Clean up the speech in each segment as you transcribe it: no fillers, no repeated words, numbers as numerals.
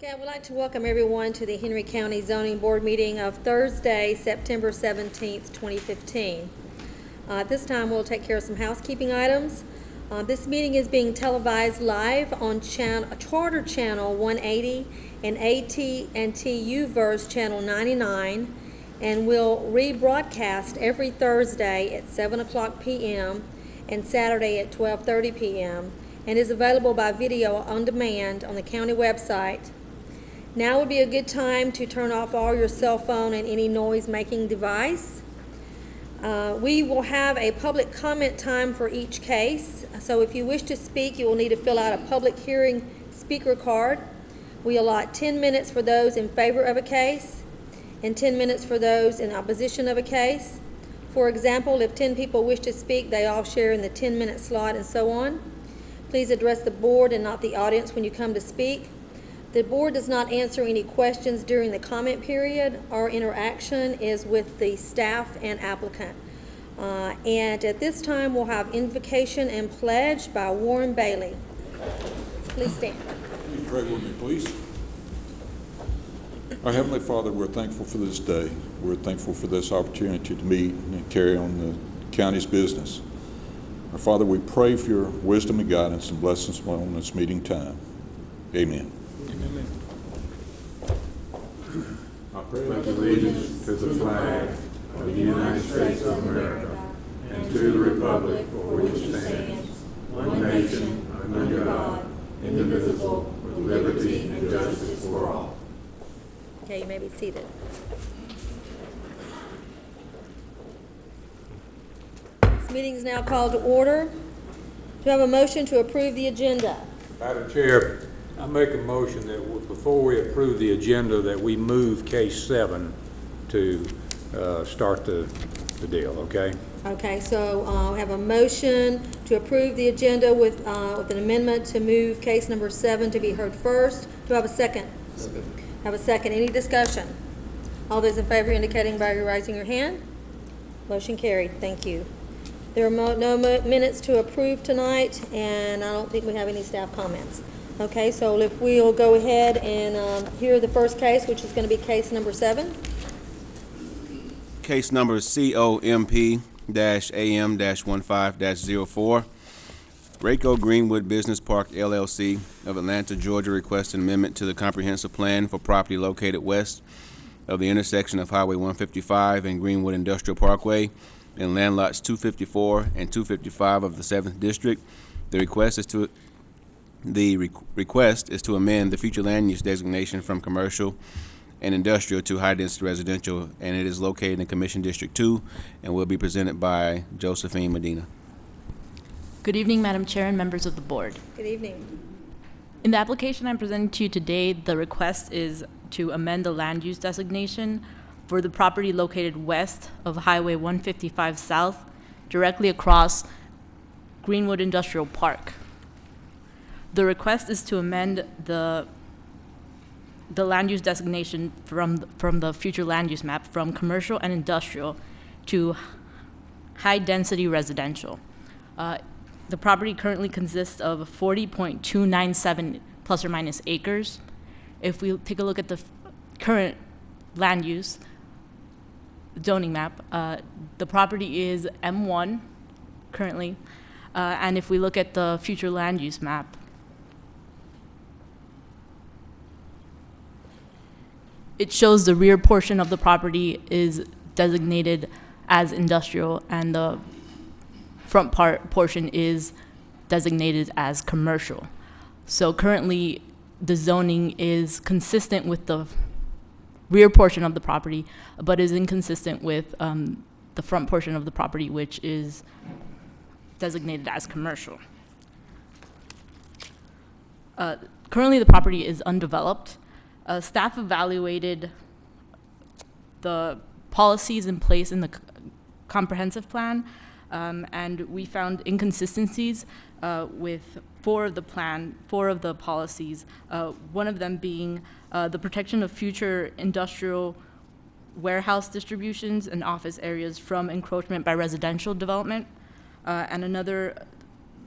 Okay, I would like to welcome everyone to the Henry County Zoning Board meeting of Thursday, September 17th, 2015. At this time, we'll take care of some housekeeping items. This meeting is being televised live on Charter Channel 180 and AT&T UVerse Channel 99, and will rebroadcast every Thursday at 7 o'clock p.m. and Saturday at 12:30 p.m., and is available by video on demand on the county website. Now would be a good time to turn off all your cell phone and any noise-making device. We will have a public comment time for each case. So if you wish to speak, you will need to fill out a public hearing speaker card. We allot 10 minutes for those in favor of a case and 10 minutes for those in opposition of a case. For example, if 10 people wish to speak, they all share in the 10-minute slot and so on. Please address the board and not the audience when you come to speak. The board does not answer any questions during the comment period. Our interaction is with the staff and applicant. And at this time, we'll have invocation and pledge by Warren Bailey. Please stand. Please pray with me, please. Our Heavenly Father, we're thankful for this day. We're thankful for this opportunity to meet and carry on the county's business. Our Father, we pray for your wisdom and guidance and blessings on this meeting time. Amen. Amen. I pledge Allegiance to the flag of the United States of America and to the republic for which it stands, one nation, under God, indivisible, with liberty and justice for all. Okay, you may be seated. This meeting is now called to order. Do you have a motion to approve the agenda? Madam Chair, I make a motion that before we approve the agenda, that we move case 7 to start the deal, okay? Okay, so we have a motion to approve the agenda with an amendment to move case number 7 to be heard first. Do I have a second? Second. Have a second. Any discussion? All those in favor indicating by raising your hand. Motion carried. Thank you. There are no minutes to approve tonight, and I don't think we have any staff comments. Okay, so if we'll go ahead and hear the first case, which is going to be case number 7. Case number COMP-AM-15-04. Rayco Greenwood Business Park, LLC of Atlanta, Georgia requests an amendment to the comprehensive plan for property located west of the intersection of Highway 155 and Greenwood Industrial Parkway in land lots 254 and 255 of the 7th District. The request is to amend the future land use designation from commercial and industrial to high-density residential, and it is located in Commission District 2 and will be presented by Josephine Medina. Good evening, Madam Chair and members of the board. Good evening. In the application I'm presenting to you today, the request is to amend the land use designation for the property located west of Highway 155 South, directly across Greenwood Industrial Park. The request is to amend the land use designation from the future land use map from commercial and industrial to high-density residential. The property currently consists of 40.297 plus or minus acres. If we take a look at the current land use zoning map, the property is M1 currently, and if we look at the future land use map, it shows the rear portion of the property is designated as industrial and the front portion is designated as commercial. So currently the zoning is consistent with the rear portion of the property, but is inconsistent with the front portion of the property, which is designated as commercial. Currently the property is undeveloped. Staff evaluated the policies in place in the comprehensive plan, and we found inconsistencies with four of the policies, one of them being the protection of future industrial warehouse distributions and office areas from encroachment by residential development, and another,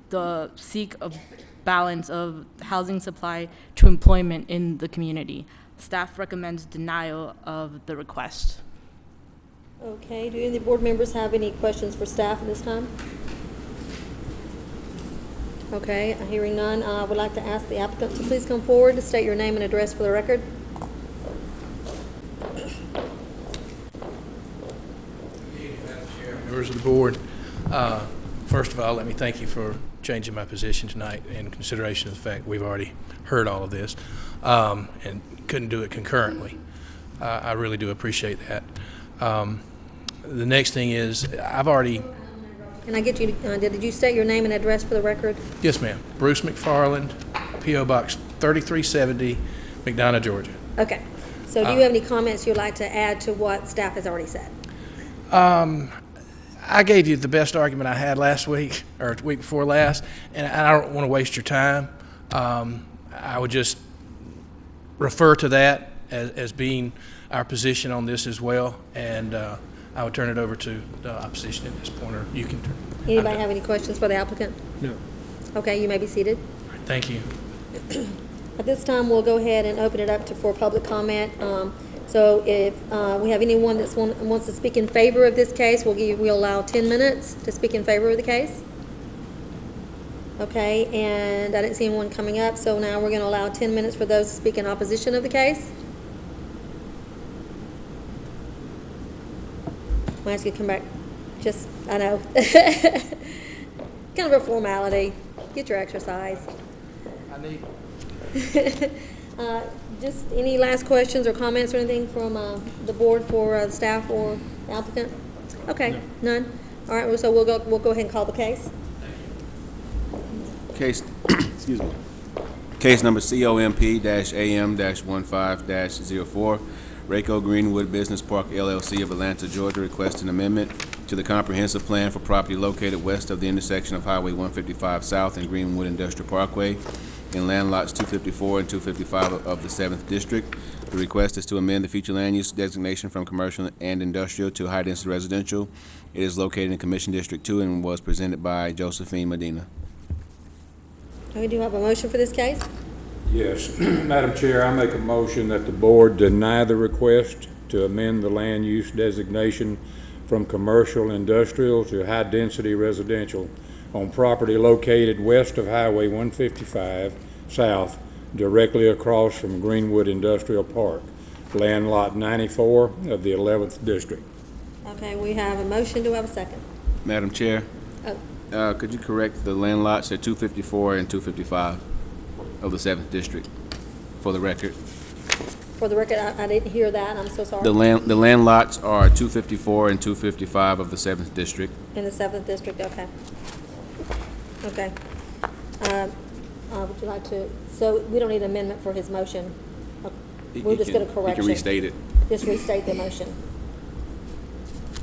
the seek of balance of housing supply to employment in the community. Staff recommends denial of the request. Okay, do any of the board members have any questions for staff at this time? Okay, hearing none, I would like to ask the applicant to please come forward to state your name and address for the record. Members of the board, first of all, let me thank you for changing my position tonight in consideration of the fact we've already heard all of this and couldn't do it concurrently. I really do appreciate that. The next thing is, I've already... Can I get you, did you state your name and address for the record? Yes, ma'am. Bruce McFarland, P.O. Box 3370, McDonough, Georgia. Okay, so do you have any comments you'd like to add to what staff has already said? I gave you the best argument I had last week, or the week before last, and I don't want to waste your time. I would just refer to that as being our position on this as well, and I would turn it over to the opposition at this point, or you can turn. Anybody have any questions for the applicant? No. Okay, you may be seated. Thank you. At this time, we'll go ahead and open it up for public comment. So if we have anyone that wants to speak in favor of this case, we'll allow 10 minutes to speak in favor of the case. Okay, and I didn't see anyone coming up, so now we're going to allow 10 minutes for those to speak in opposition of the case. I'll ask you to come back. Just, I know. Kind of a formality. Get your exercise. I need... Just any last questions or comments or anything from the board for the staff or the applicant? Okay, none? All right, so we'll go ahead and call the case. Case, excuse me. Case number COMP-AM-15-04, Rayco Greenwood Business Park LLC of Atlanta, Georgia, requests an amendment to the comprehensive plan for property located west of the intersection of Highway 155 South and Greenwood Industrial Parkway in land lots 254 and 255 of the 7th District. The request is to amend the future land use designation from commercial and industrial to high-density residential. It is located in Commission District 2 and was presented by Josephine Medina. We do have a motion for this case. Yes, Madam Chair, I make a motion that the board deny the request to amend the land use designation from commercial industrial to high-density residential on property located west of Highway 155 South, directly across from Greenwood Industrial Park, land lot 94 of the 11th District. Okay, we have a motion. Do we have a second? Madam Chair, Oh, could you correct the land lots at 254 and 255 of the 7th District for the record? for the record, I didn't hear that. I'm so sorry. The land lots are 254 and 255 of the 7th District. In the 7th District, okay. Okay. Would you like to, so we don't need an amendment for his motion. We're just going to correct it. You can restate it. Just restate the motion.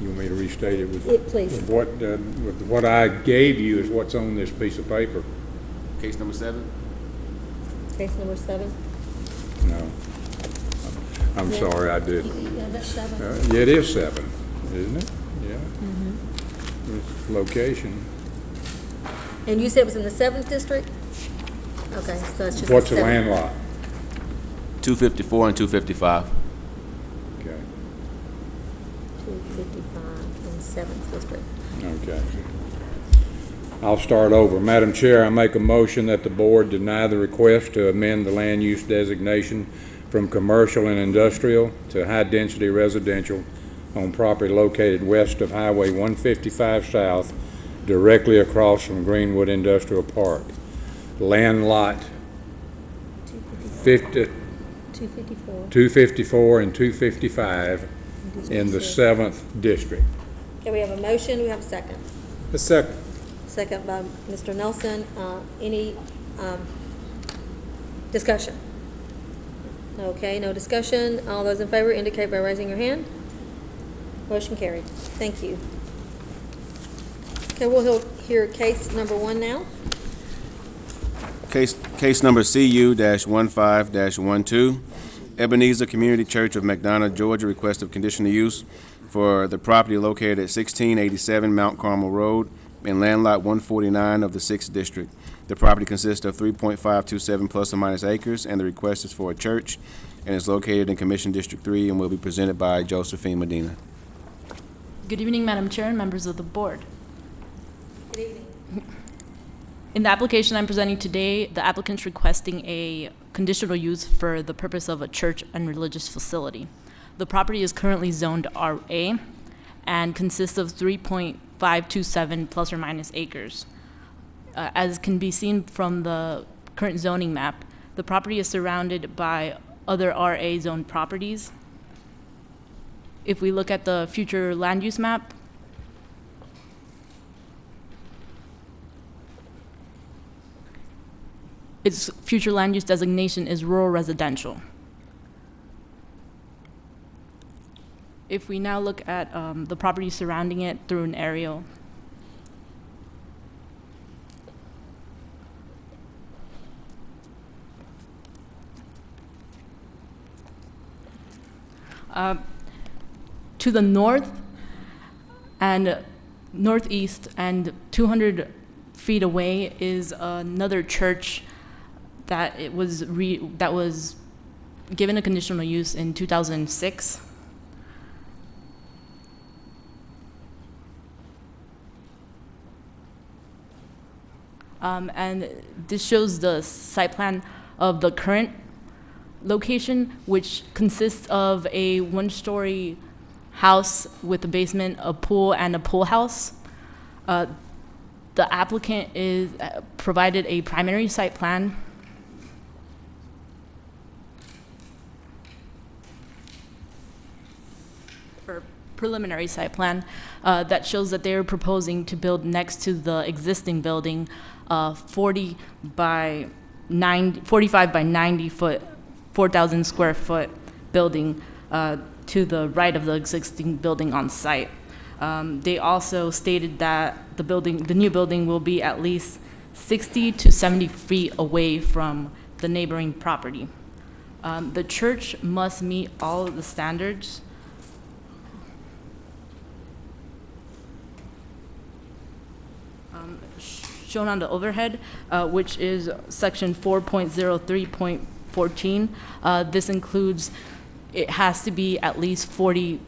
You want me to restate it with? Please. With what I gave you is what's on this piece of paper. Case number 7? Case number 7. No. I'm Yeah. sorry, I did. Yeah, that's 7. Yeah, it is 7, isn't it? Yeah. It's location. And you said it was in the 7th District? Okay, so it's just What's the 7th. land lot? 254 and 255. Okay, 255 in the 7th District. okay. I'll start over. Madam Chair, I make a motion that the board deny the request to amend the land use designation from commercial and industrial to high-density residential on property located west of Highway 155 South, directly across from Greenwood Industrial Park. Land lot 254. 254 and 255 in the 7th District. Okay, we have a motion. Do we have a second? A second. Second by Mr. Nelson. Any discussion? Okay, no discussion. All those in favor indicate by raising your hand. Motion carried. Thank you. Okay, we'll hear case number 1 now. Case number CU-15-12, Ebenezer Community Church of McDonough, Georgia, request of conditional use for the property located at 1687 Mount Carmel Road in land lot 149 of the 6th District. The property consists of 3.527 plus or minus acres, and the request is for a church, and is located in Commission District 3 and will be presented by Josephine Medina. Good evening, Madam Chair and members of the board. Good evening. In the application I'm presenting today, the applicant's requesting a conditional use for the purpose of a church and religious facility. The property is currently zoned RA and consists of 3.527 plus or minus acres. As can be seen from the current zoning map, the property is surrounded by other RA zoned properties. If we look at the future land use map, its future land use designation is rural residential. If we now look at the property surrounding it through an aerial, to the north and northeast and 200 feet away is another church that was given a conditional use in 2006. And this shows the site plan of the current location, which consists of a one-story house with a basement, a pool, and a pool house. The applicant is provided a primary site plan or preliminary site plan that shows that they are proposing to build next to the existing building 45 by 90 foot, 4,000 square foot building to the right of the existing building on site. They also stated that the new building will be at least 60 to 70 feet away from the neighboring property. The church must meet all of the standards shown on the overhead, which is section 4.03.14. This includes, it has to be at least 50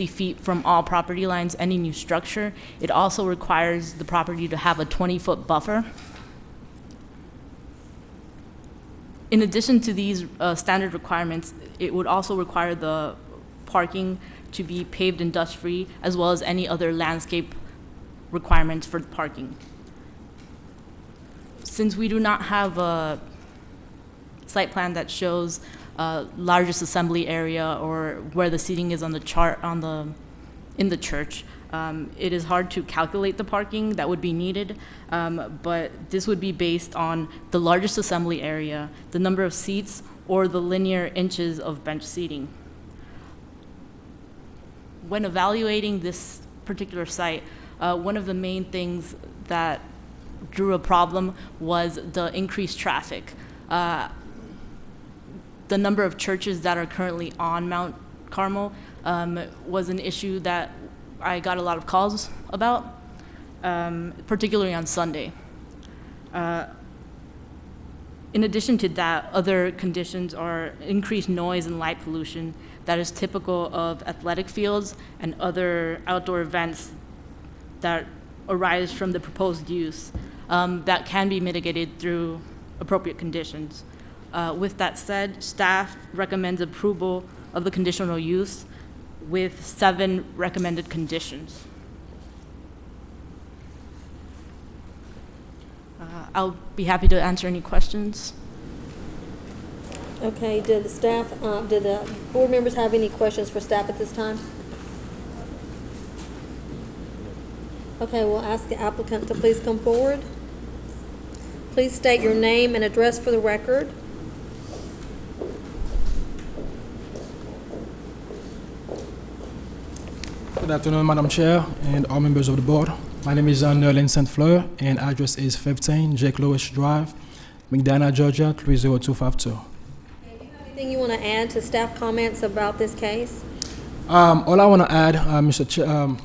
feet from all property lines, any new structure. It also requires the property to have a 20-foot buffer. In addition to these standard requirements, it would also require the parking to be paved and dust-free, as well as any other landscape requirements for parking. Since we do not have a site plan that shows largest assembly area or where the seating is on the chart in the church, it is hard to calculate the parking that would be needed, but this would be based on the largest assembly area, the number of seats, or the linear inches of bench seating. When evaluating this particular site, one of the main things that drew a problem was the increased traffic. The number of churches that are currently on Mount Carmel was an issue that I got a lot of calls about, particularly on Sunday. In addition to that, other conditions are increased noise and light pollution that is typical of athletic fields and other outdoor events that arise from the proposed use that can be mitigated through appropriate conditions. With that said, staff recommends approval of the conditional use with 7 recommended conditions. I'll be happy to answer any questions. Okay, did the board members have any questions for staff at this time? Okay, we'll ask the applicant to please come forward. Please state your name and address for the record. Good afternoon, Madam Chair and all members of the board. My name is Nerlin St. Fleur, and address is 15 Jake Lewis Drive, McDonough, Georgia, 30252. Anything you want to add to staff comments about this case? All I want to add,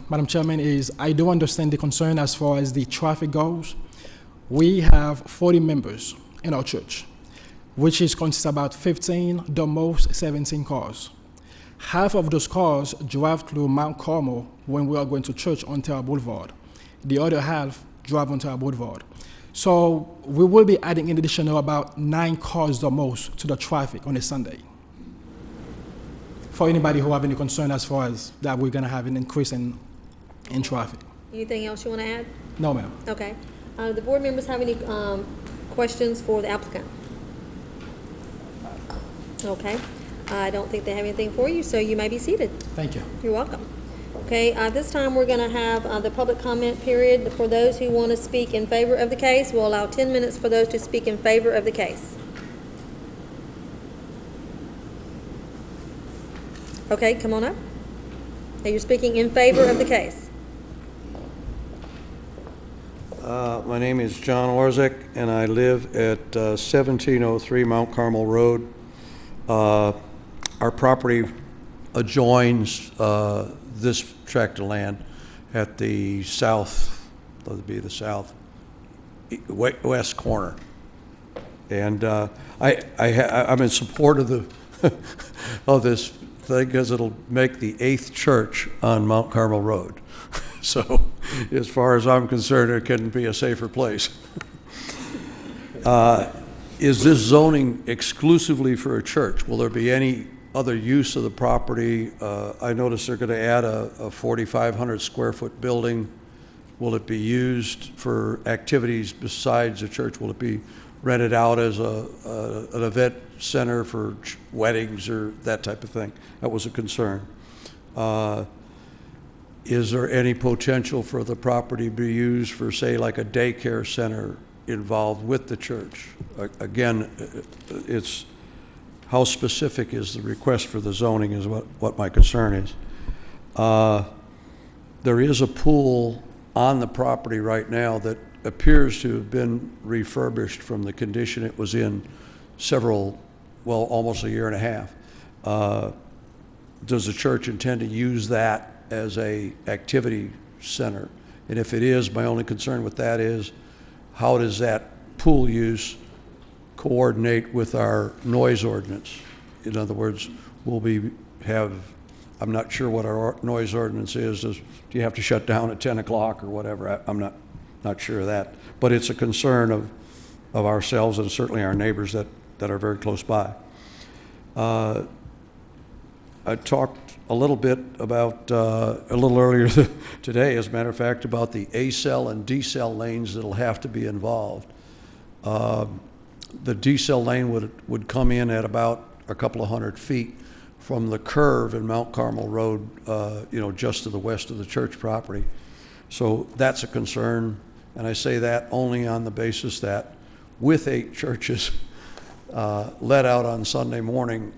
Madam Chairman, is I do understand the concern as far as the traffic goes. We have 40 members in our church, which is consists about 15, the most 17 cars. Half of those cars drive through Mount Carmel when we are going to church on Terra Boulevard. The other half drive on Terra Boulevard. So we will be adding in additional about 9 cars the most to the traffic on a Sunday. For anybody who have any concern as far as that we're gonna have an increase in traffic. Anything else you want to add? No, ma'am. Okay. The board members have any questions for the applicant? Okay. I don't think they have anything for you, so you may be seated. Thank you. You're welcome. Okay, this time we're going to have the public comment period. For those who want to speak in favor of the case, we'll allow 10 minutes for those to speak in favor of the case. Okay, come on up. Now you're speaking in favor of the case. My name is John Orzek, and I live at 1703 Mount Carmel Road. Our property adjoins this tract of land at the south, that would be the southwest corner. And I'm in support of the of this thing because it'll make the 8th church on Mount Carmel Road. So as far as I'm concerned, it couldn't be a safer place. Is this zoning exclusively for a church? Will there be any other use of the property? I noticed they're going to add a 4,500 square foot building. Will it be used for activities besides the church? Will it be rented out as an event center for weddings or that type of thing? That was a concern. Is there any potential for the property to be used for, say, like a daycare center involved with the church? Again, it's how specific is the request for the zoning is what my concern is. There is a pool on the property right now that appears to have been refurbished from the condition it was in almost a year and a half. Does the church intend to use that as a activity center? And if it is, my only concern with that is how does that pool use coordinate with our noise ordinance? In other words, I'm not sure what our noise ordinance is. Do you have to shut down at 10 o'clock or whatever? I'm not sure of that. But it's a concern of ourselves and certainly our neighbors that are very close by. I talked a little bit about, a little earlier today, as a matter of fact, about the A-cell and D-cell lanes that'll have to be involved. The D-cell lane would come in at about a couple of 100 feet from the curve in Mount Carmel Road, just to the west of the church property. So that's a concern, and I say that only on the basis that with 8 churches let out on Sunday morning,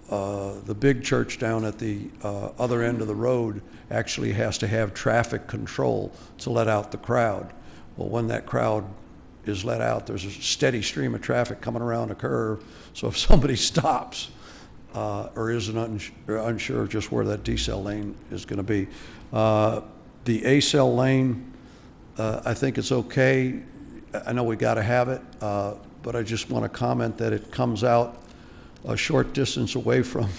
the big church down at the other end of the road actually has to have traffic control to let out the crowd. Well, when that crowd is let out, there's a steady stream of traffic coming around a curve. So if somebody stops or is unsure of just where that D-cell lane is going to be, the A-cell lane, I think it's okay. I know we got to have it, but I just want to comment that it comes out a short distance away from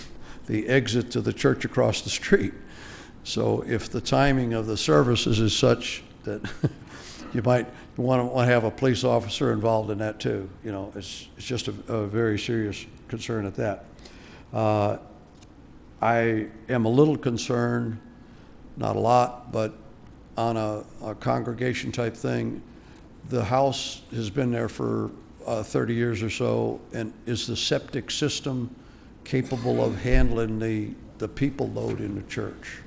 the exit to the church across the street. So if the timing of the services is such that you might want to have a police officer involved in that too. It's just a very serious concern at that. I am a little concerned, not a lot, but on a congregation type thing. The house has been there for 30 years or so, and is the septic system capable of handling the people load in the church?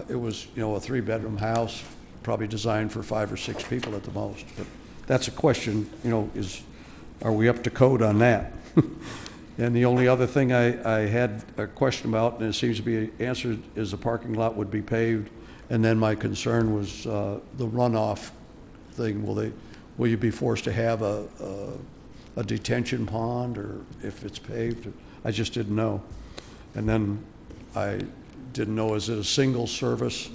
It was, a 3-bedroom house, probably designed for 5 or 6 people at the most. But that's a question, are we up to code on that? And the only other thing I had a question about, and it seems to be answered, is the parking lot would be paved. And then my concern was the runoff thing. Will you be forced to have a detention pond, or if it's paved? I just didn't know. And then I didn't know, is it a single service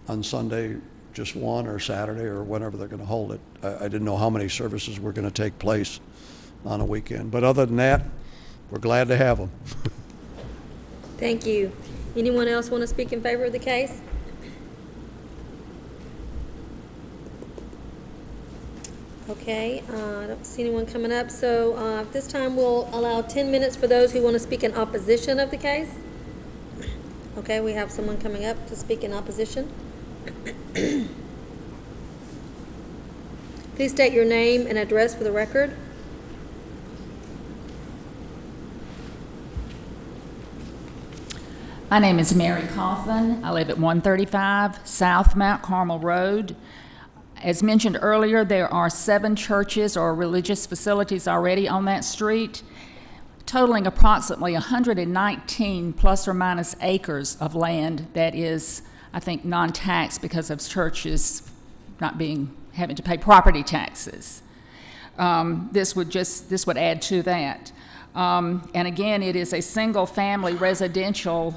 on Sunday just one or Saturday or whenever they're going to hold it. I didn't know how many services were going to take place on a weekend. But other than that, we're glad to have them. Thank you. Anyone else want to speak in favor of the case? Okay, I don't see anyone coming up, so this time we'll allow 10 minutes for those who want to speak in opposition of the case. Okay, we have someone coming up to speak in opposition. Please state your name and address for the record. My name is Mary Coughlin. I live at 135 South Mount Carmel Road. As mentioned earlier, there are 7 churches or religious facilities already on that street, totaling approximately 119 plus or minus acres of land that is, I think, non-taxed because of churches having to pay property taxes. This would add to that. And again, it is a single-family residential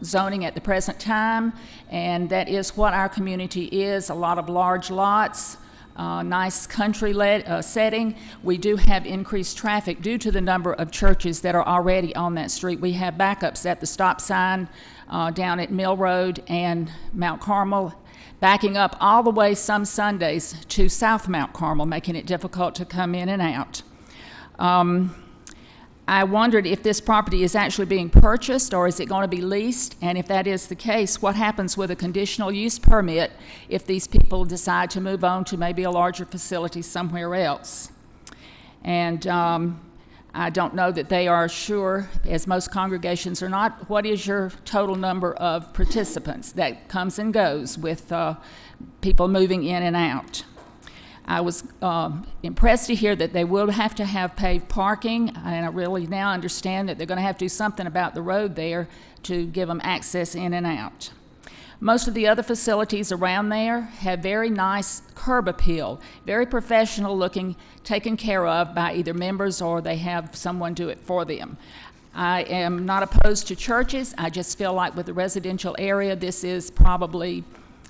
zoning at the present time, and that is what our community is, a lot of large lots, nice country setting. We do have increased traffic due to the number of churches that are already on that street. We have backups at the stop sign down at Mill Road and Mount Carmel, backing up all the way some Sundays to South Mount Carmel, making it difficult to come in and out. I wondered if this property is actually being purchased or is it going to be leased, and if that is the case, what happens with a conditional use permit if these people decide to move on to maybe a larger facility somewhere else. And I don't know that they are sure, as most congregations are not, what is your total number of participants that comes and goes with people moving in and out. I was impressed to hear that they will have to have paved parking, and I really now understand that they're going to have to do something about the road there to give them access in and out. Most of the other facilities around there have very nice curb appeal, very professional looking, taken care of by either members or they have someone do it for them. I am not opposed to churches. I just feel like with the residential area, this is probably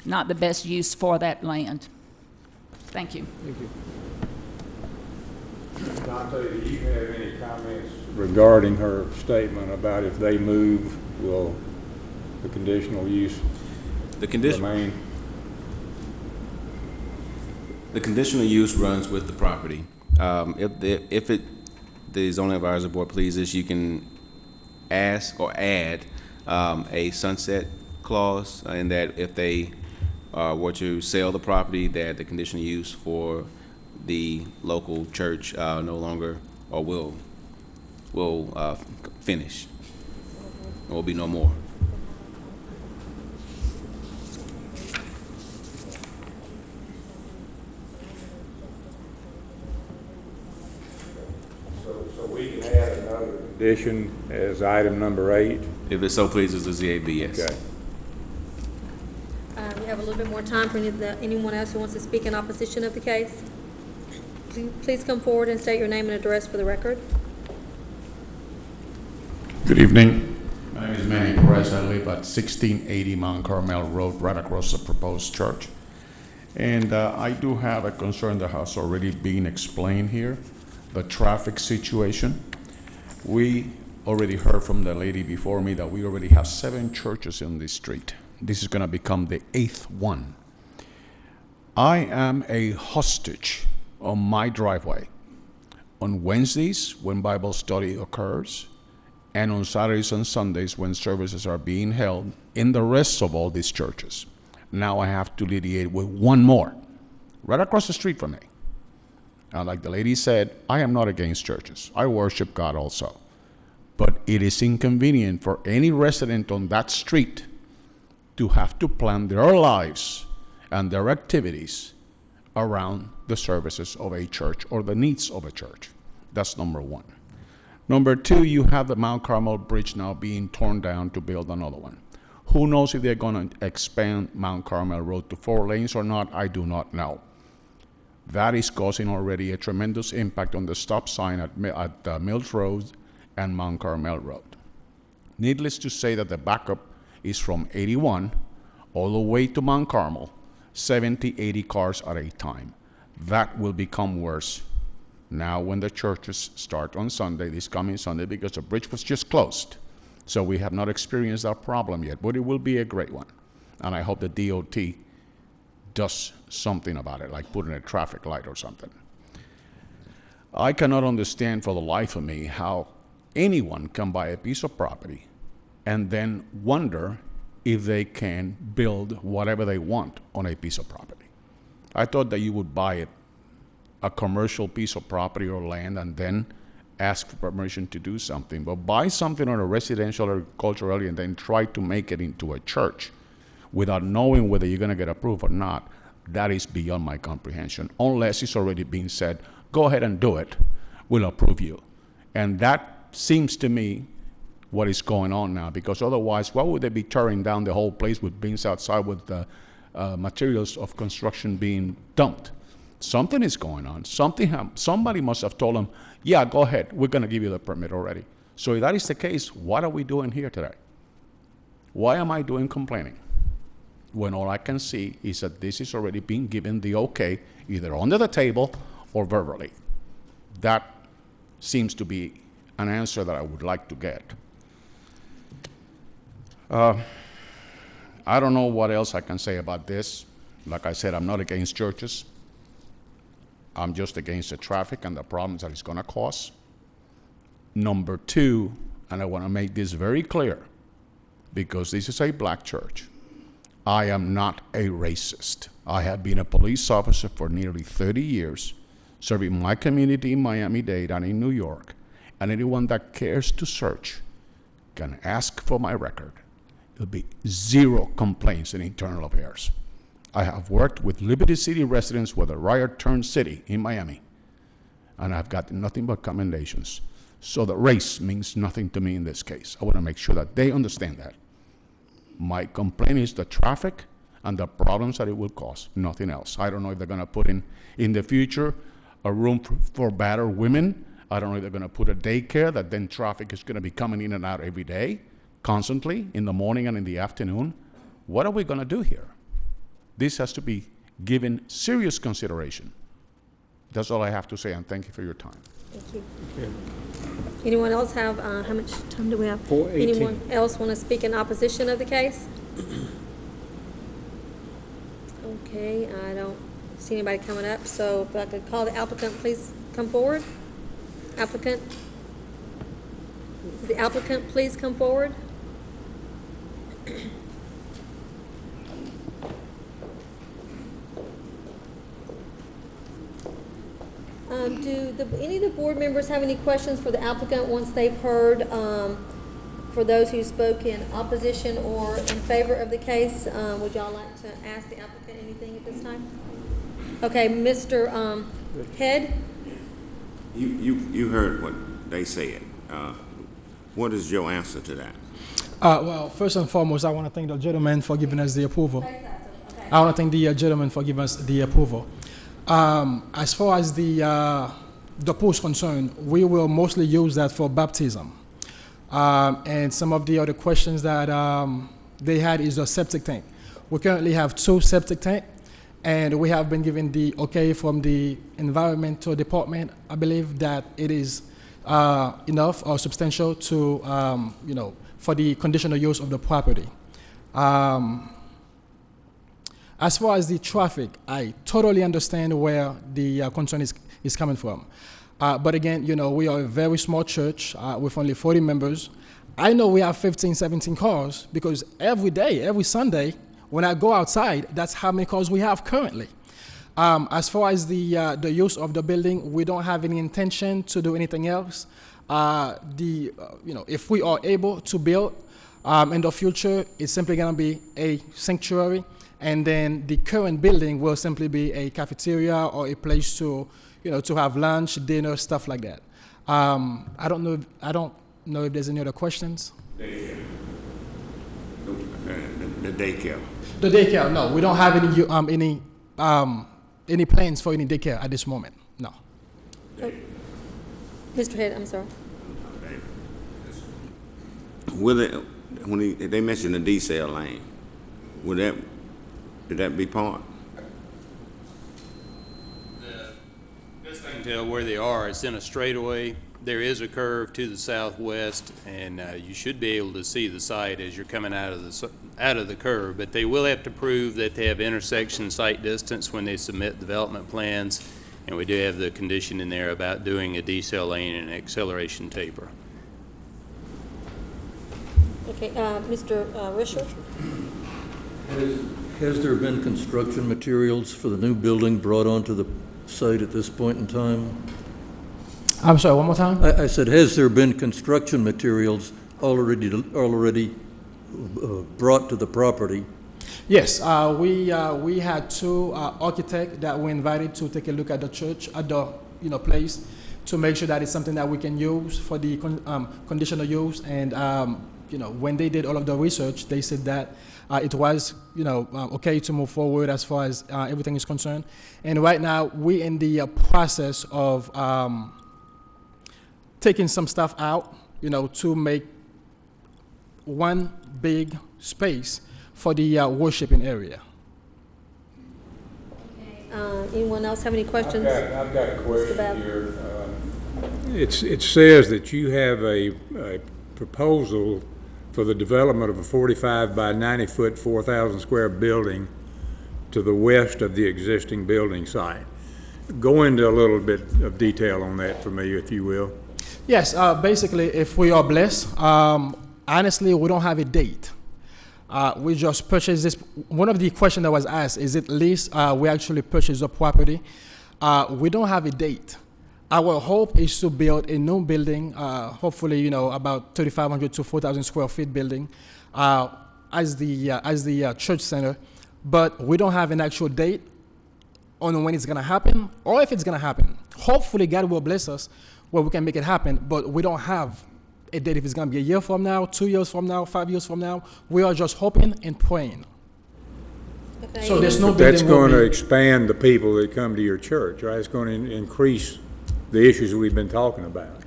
not the best use for that land. Thank you. Thank you. Dante, do you have any comments regarding her statement about if they move, will the conditional use remain? The conditional use runs with the property. If the zoning advisory board pleases, you can ask or add a sunset clause in that if they were to sell the property, that the conditional use for the local church no longer or will finish. There will be no more. So we can add another condition as item number 8? If it so pleases the ZAB, yes. Okay. We have a little bit more time for anyone else who wants to speak in opposition of the case. Please come forward and state your name and address for the record. Good evening. My name is Manny Perez. I live at 1680 Mount Carmel Road, right across the proposed church. And I do have a concern that has already been explained here, the traffic situation. We already heard from the lady before me that we already have 7 churches in this street. This is going to become the 8th one. I am a hostage on my driveway on Wednesdays when Bible study occurs, and on Saturdays and Sundays when services are being held in the rest of all these churches. Now I have to litigate with one more, right across the street from me. And like the lady said, I am not against churches. I worship God also. But it is inconvenient for any resident on that street to have to plan their lives and their activities around the services of a church or the needs of a church. That's number 1. Number 2, you have the Mount Carmel Bridge now being torn down to build another one. Who knows if they're going to expand Mount Carmel Road to 4 lanes or not? I do not know. That is causing already a tremendous impact on the stop sign at Mills Road and Mount Carmel Road. Needless to say that the backup is from 81 all the way to Mount Carmel, 70, 80 cars at a time. That will become worse now when the churches start on Sunday, this coming Sunday, because the bridge was just closed. So we have not experienced that problem yet, but it will be a great one. And I hope the DOT does something about it, like putting a traffic light or something. I cannot understand for the life of me how anyone can buy a piece of property and then wonder if they can build whatever they want on a piece of property. I thought that you would buy a commercial piece of property or land and then ask for permission to do something, but buy something on a residential or agricultural area and then try to make it into a church without knowing whether you're going to get approved or not. That is beyond my comprehension, unless it's already been said, go ahead and do it, we'll approve you. And that seems to me what is going on now, because otherwise, why would they be tearing down the whole place with bins outside with the materials of construction being dumped? Something is going on. Somebody must have told them, yeah, go ahead, we're going to give you the permit already. So if that is the case, what are we doing here today? Why am I doing complaining when all I can see is that this is already being given the okay, either under the table or verbally? That seems to be an answer that I would like to get. I don't know what else I can say about this. Like I said, I'm not against churches. I'm just against the traffic and the problems that it's going to cause. Number two, and I want to make this very clear, because this is a black church, I am not a racist. I have been a police officer for nearly 30 years, serving my community in Miami-Dade and in New York, and anyone that cares to search can ask for my record. There'll be zero complaints in internal affairs. I have worked with Liberty City residents where the riot turned city in Miami, and I've got nothing but commendations. So the race means nothing to me in this case. I want to make sure that they understand that. My complaint is the traffic and the problems that it will cause, nothing else. I don't know if they're going to put in the future a room for battered women. I don't know if they're going to put a daycare that then traffic is going to be coming in and out every day, constantly, in the morning and in the afternoon. What are we going to do here? This has to be given serious consideration. That's all I have to say, and thank you for your time. Thank you. Anyone else have, how much time do we have? 4:18. Anyone else want to speak in opposition of the case? Okay, I don't see anybody coming up, so if I could call the applicant, please come forward. Applicant? The applicant, please come forward. Do any of the board members have any questions for the applicant once they've heard, for those who spoke in opposition or in favor of the case? Would y'all like to ask the applicant anything at this time? Okay, Mr. Head? You heard what they said. What is your answer to that? Well, first and foremost, I want to thank the gentleman for giving us the approval. I want to thank the gentleman for giving us the approval. As far as the pool is concerned, we will mostly use that for baptism. And some of the other questions that they had is a septic tank. We currently have 2 septic tanks, and we have been given the okay from the environmental department. I believe that it is enough or substantial to, for the conditional use of the property. As far as the traffic, I totally understand where the concern is coming from. But again, we are a very small church with only 40 members. I know we have 15, 17 cars because every day, every Sunday, when I go outside, that's how many cars we have currently. As far as the use of the building, we don't have any intention to do anything else. If we are able to build in the future, it's simply going to be a sanctuary. And then the current building will simply be a cafeteria or a place to have lunch, dinner, stuff like that. I don't know if there's any other questions. Daycare. The daycare. The daycare, no, we don't have any plans for any daycare at this moment. No. Oh. Mr. Head, I'm sorry. When they mentioned the decel lane, would that be part? can tell where they are, it's in a straightaway. There is a curve to the southwest, and you should be able to see the site as you're coming out of the curve. But they will have to prove that they have intersection site distance when they submit development plans, and we do have the condition in there about doing a decel lane and an acceleration taper. Okay, Mr. Risher? Has there been construction materials for the new building brought onto the site at this point in time? I'm sorry, one more time? I said, has there been construction materials already brought to the property? Yes, we had two architects that we invited to take a look at the church, at the place, to make sure that it's something that we can use for the conditional use. And when they did all of the research, they said that it was okay to move forward as far as everything is concerned. And right now we're in the process of taking some stuff out, to make one big space for the worshiping area. Anyone else have any questions? I've got a question here. It says that you have a proposal for the development of a 45 by 90 foot, 4,000 square building to the west of the existing building site. Go into a little bit of detail on that for me, if you will. Yes, basically, if we are blessed, honestly, we don't have a date. We just purchased this. One of the questions that was asked, is it leased? We actually purchased the property. We don't have a date. Our hope is to build a new building, hopefully, about 3,500 to 4,000 square feet building as the church center. But we don't have an actual date on when it's going to happen or if it's going to happen. Hopefully, God will bless us where we can make it happen, but we don't have a date if it's going to be a year from now, 2 years from now, 5 years from now. We are just hoping and praying. Okay. So there's no But that's building going to will be- expand the people that come to your church, right? It's going to increase the issues we've been talking about.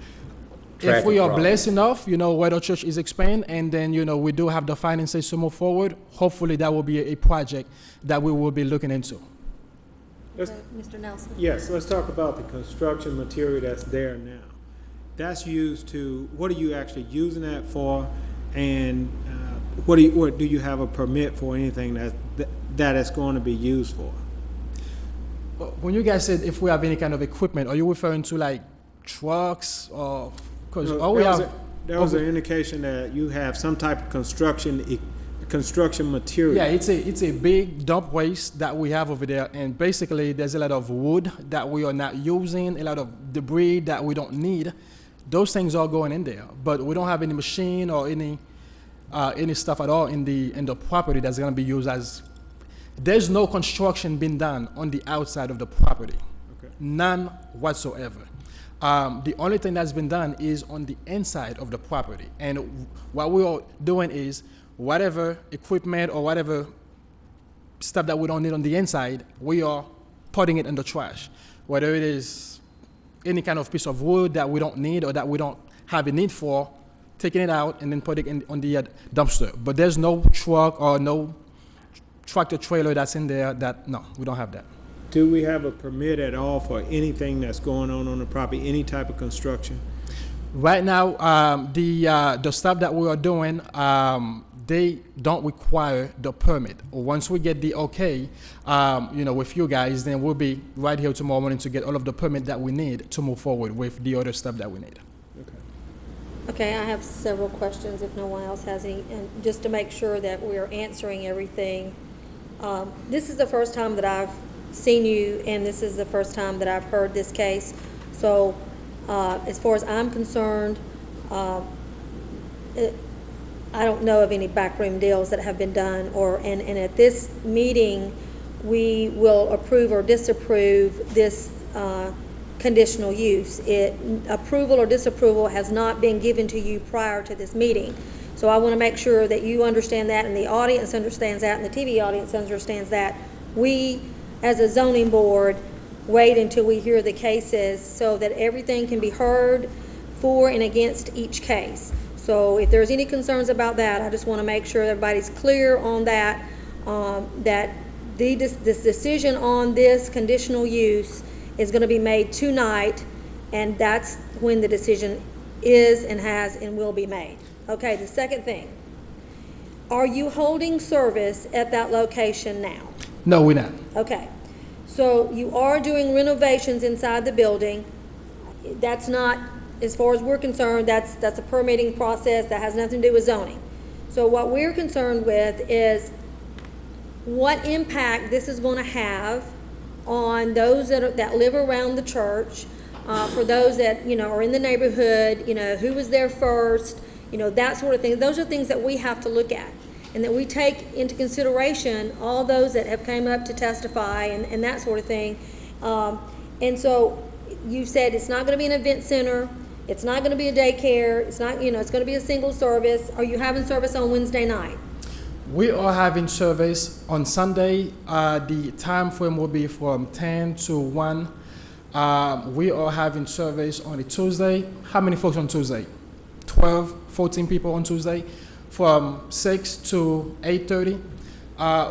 If we are Traffic blessed enough, where the church is expanding, and then, we do have the finances to move forward, hopefully that will be a project that we will be looking into. Mr. Nelson? Yes, let's talk about the construction material that's there now. That's used to, what are you actually using that for? And what do you have a permit for anything that is going to be used for? When you guys said if we have any kind of equipment, are you referring to like trucks or, because all we have... There was an indication that you have some type of construction material. Yeah, it's a big dump waste that we have over there, and basically there's a lot of wood that we are not using, a lot of debris that we don't need. Those things are going in there, but we don't have any machine or any stuff at all in the property that's going to be used as. There's no construction being done on the outside of the property, okay. None whatsoever. The only thing that's been done is on the inside of the property, and what we are doing is whatever equipment or whatever stuff that we don't need on the inside, we are putting it in the trash, whether it is any kind of piece of wood that we don't need or that we don't have a need for, taking it out and then putting it on the dumpster. But there's no truck or no tractor trailer that's in there no, we don't have that. Do we have a permit at all for anything that's going on the property, any type of construction? Right now, the stuff that we are doing, they don't require the permit. Once we get the okay, with you guys, then we'll be right here tomorrow morning to get all of the permit that we need to move forward with the other stuff that we need. Okay, I have several questions if no one else has any, and just to make sure that we're answering everything. This is the first time that I've seen you, and this is the first time that I've heard this case. So, as far as I'm concerned, I don't know of any backroom deals that have been done, and at this meeting, we will approve or disapprove this conditional use. Approval or disapproval has not been given to you prior to this meeting. So I want to make sure that you understand that, and the audience understands that, and the TV audience understands that. We, as a zoning board, wait until we hear the cases so that everything can be heard for and against each case. So if there's any concerns about that, I just want to make sure everybody's clear on that, that this decision on this conditional use is going to be made tonight, and that's when the decision is and has and will be made. Okay, the second thing, are you holding service at that location now? No, we're not. Okay, so you are doing renovations inside the building. That's not, as far as we're concerned, that's a permitting process that has nothing to do with zoning. So what we're concerned with is what impact this is going to have on those that live around the church, for those that, you know, are in the neighborhood, you know, who was there first, you know, that sort of thing. Those are things that we have to look at, and that we take into consideration all those that have came up to testify and that sort of thing. And so you said it's not going to be an event center, it's not going to be a daycare, it's not, you know, it's going to be a single service. Are you having service on Wednesday night? We are having service on Sunday. The time frame will be from 10 to 1. We are having service on a Tuesday. How many folks on Tuesday? 12, 14 people on Tuesday. From 6 to 8:30.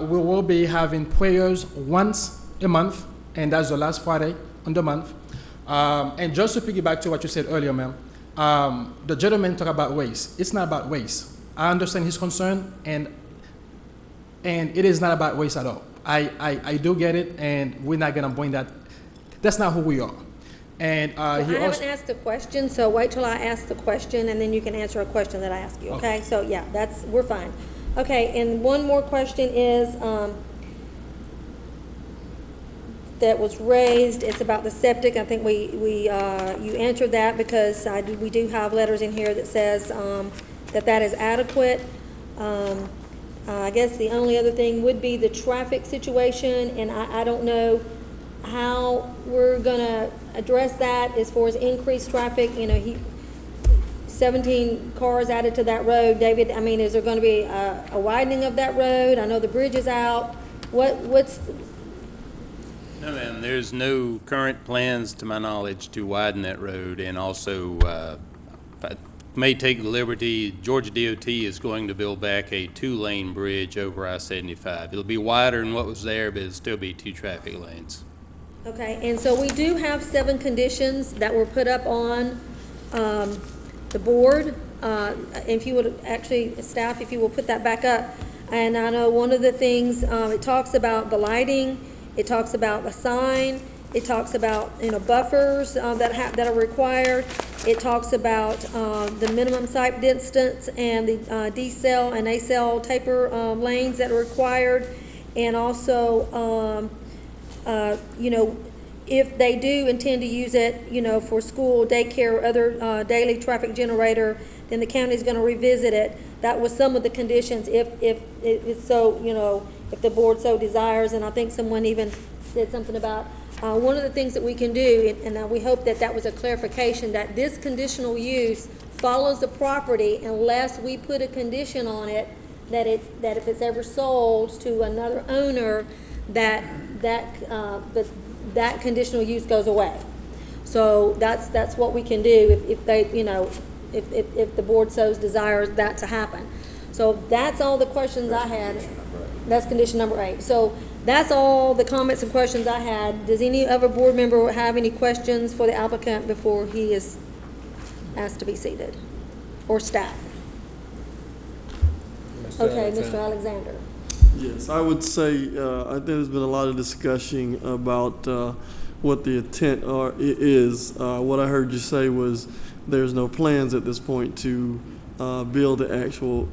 We will be having prayers once a month, and that's the last Friday on the month. And just to piggyback to what you said earlier, ma'am, the gentleman talked about waste. It's not about waste. I understand his concern, and it is not about waste at all. I do get it, and we're not gonna bring that. That's not who we are. And Well, I haven't asked a question, so wait till I ask the question, and then you can answer a question that I ask you, okay? So, yeah, we're fine. Okay, and one more question is, that was raised, it's about the septic. I think you answered that, because we do have letters in here that says, that is adequate. I guess the only other thing would be the traffic situation, and I don't know how we're gonna address that as far as increased traffic. You know, 17 cars added to that road. David, I mean, is there gonna be a widening of that road? I know the bridge is out. What's No, ma'am, there's no current plans, to my knowledge, to widen that road, and also, if I may take the liberty, Georgia DOT is going to build back a 2-lane bridge over I-75. It'll be wider than what was there, but it'll still be 2 traffic lanes. Okay, and so we do have 7 conditions that were put up on the board. If you would, actually, staff, if you will put that back up. And I know one of the things, it talks about the lighting, it talks about the sign, it talks about, you know, buffers that are required. It talks about the minimum site distance and the D-cell and A-cell taper lanes that are required. And also, you know, if they do intend to use it, you know, for school, daycare, or other daily traffic generator, then the county's going to revisit it. That was some of the conditions, if it's so, you know, if the board so desires. And I think someone even said something about one of the things that we can do, and we hope that that was a clarification, that this conditional use follows the property unless we put a condition on it that if it's ever sold to another owner, that conditional use goes away. So that's what we can do if they, you know, if the board so desires that to happen. So that's all the questions I had. That's condition number 8. So that's all the comments and questions I had. Does any other board member have any questions for the applicant before he is asked to be seated? Or staff? Okay, Mr. Alexander. Yes, I would say I think there's been a lot of discussion about what the intent is. What I heard you say was there's no plans at this point to build the actual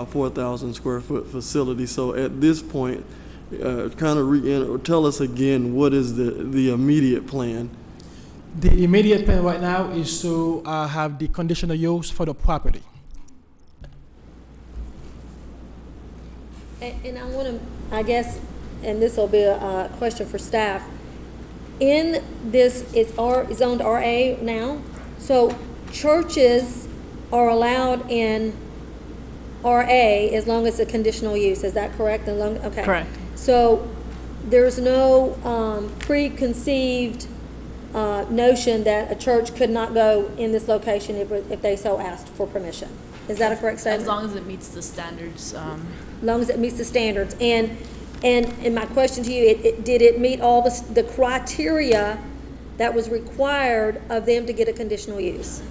4,000 square foot facility. So at this point, kind of tell us again, what is the immediate plan? The immediate plan right now is to have the conditional use for the property. And I want to, I guess, and this will be a question for staff. In this, it's zoned RA now, so churches are allowed in RA as long as it's a conditional use. Is that correct? Okay. Correct. So there's no preconceived notion that a church could not go in this location if they so asked for permission. Is that a correct statement? As long as it meets the standards. As long as it meets the standards. And my question to you, did it meet all the criteria that was required of them to get a conditional use?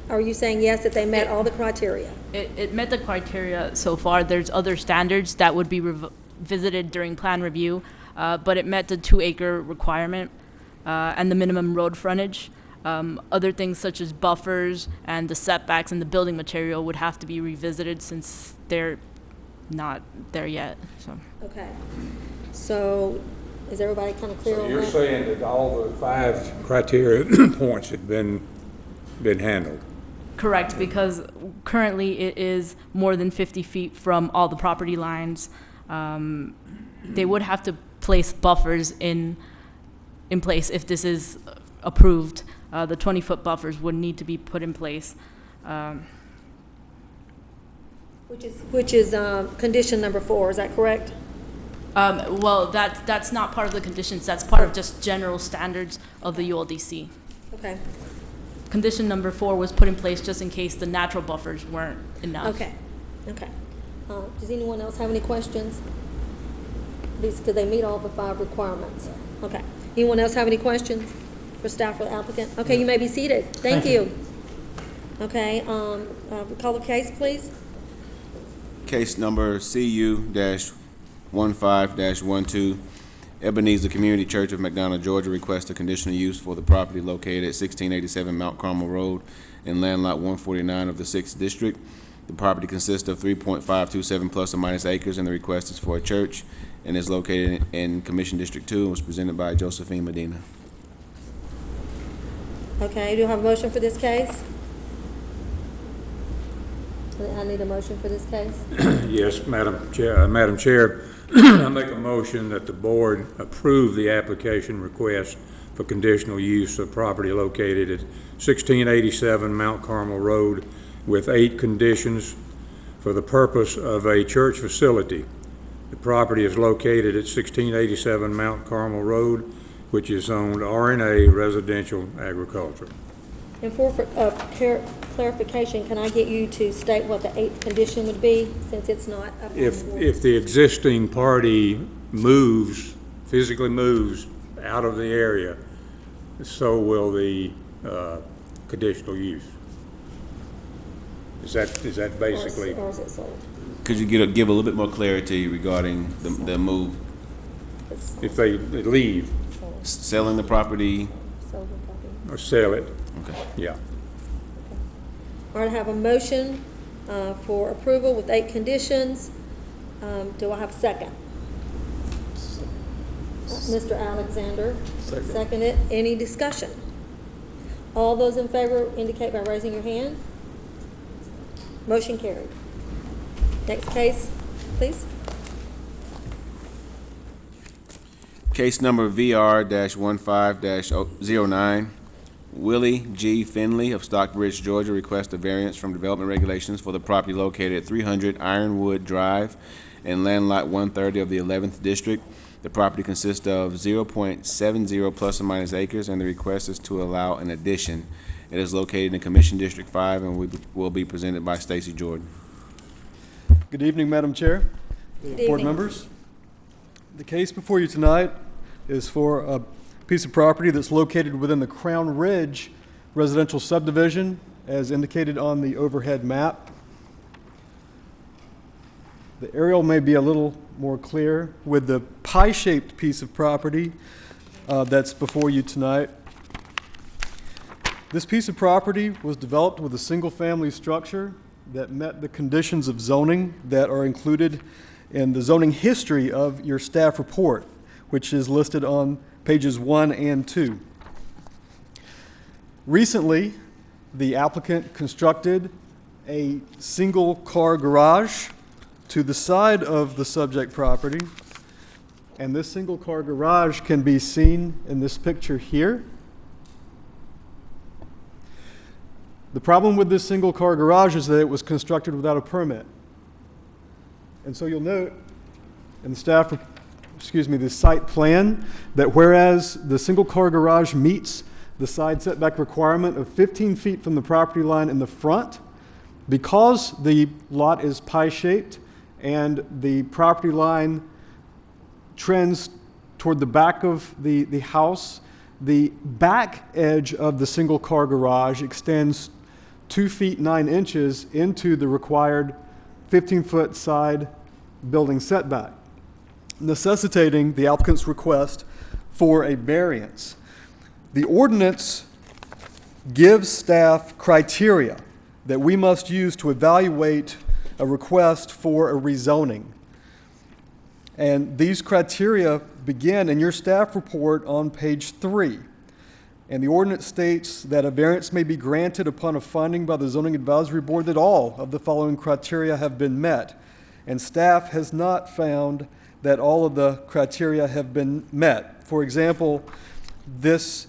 Are you saying yes, that they met all the criteria? It met the criteria so far. There's other standards that would be visited during plan review, but it met the 2-acre requirement and the minimum road frontage. Other things such as buffers and the setbacks and the building material would have to be revisited since they're not there yet. So. Okay. So is everybody kind of clear So on you're that? saying that all the 5 criteria points had been handled? Correct, because currently it is more than 50 feet from all the property lines. They would have to place buffers in place if this is approved. The 20-foot buffers would need to be put in place. Which is condition number 4, is that correct? Well, that's not part of the conditions. That's part of just general standards of the ULDC. Okay. Condition number 4 was put in place just in case the natural buffers weren't enough. Okay. Okay. Does anyone else have any questions? Because they meet all the 5 requirements. Okay. Anyone else have any questions for staff or the applicant? Okay, you may be seated. Thank you. Okay, call the case, please. Case number CU-15-12, Ebenezer Community Church of McDonough, Georgia requests a conditional use for the property located at 1687 Mount Carmel Road in land lot 149 of the 6th District. The property consists of 3.527 plus or minus acres, and the request is for a church and is located in Commission District 2 and was presented by Josephine Medina. Okay, do you have a motion for this case? I need a motion for this case. Yes, Madam Chair. I make a motion that the board approve the application request for conditional use of property located at 1687 Mount Carmel Road with 8 conditions for the purpose of a church facility. The property is located at 1687 Mount Carmel Road, which is zoned RNA Residential Agriculture. And for clarification, can I get you to state what the 8th condition would be, since it's not up on the board? If the existing party physically moves out of the area, so will the conditional use. Is that basically? Or is it sold? Could you give a little bit more clarity regarding the move? If they leave. Selling the property? Sold the property. Or sell it. Okay. Yeah. All right, I have a motion for approval with 8 conditions. Do I have a second? Mr. Alexander. Second it. Any discussion? All those in favor indicate by raising your hand. Motion carried. Next case, please. Case number VR-15-09, Willie G. Finley of Stockbridge, Georgia requests a variance from development regulations for the property located at 300 Ironwood Drive in land lot 130 of the 11th District. The property consists of 0.70 plus or minus acres, and the request is to allow an addition. It is located in Commission District 5 and will be presented by Stacy Jordan. Good evening, Madam Chair, board members. The case before you tonight is for a piece of property that's located within the Crown Ridge residential subdivision, as indicated on the overhead map. The aerial may be a little more clear with the pie-shaped piece of property that's before you tonight. This piece of property was developed with a single-family structure that met the conditions of zoning that are included in the zoning history of your staff report, which is listed on pages 1 and 2. Recently, the applicant constructed a single-car garage to the side of the subject property, and this single-car garage can be seen in this picture here. The problem with this single-car garage is that it was constructed without a permit. And so you'll note in the site plan that whereas the single-car garage meets the side setback requirement of 15 feet from the property line in the front, because the lot is pie-shaped and the property line trends toward the back of the house. The back edge of the single-car garage extends 2 feet 9 inches into the required 15-foot side building setback, necessitating the applicant's request for a variance. The ordinance gives staff criteria that we must use to evaluate a request for a rezoning. And these criteria begin in your staff report on page 3. And the ordinance states that a variance may be granted upon a finding by the Zoning Advisory Board that all of the following criteria have been met. And staff has not found that all of the criteria have been met. For example, this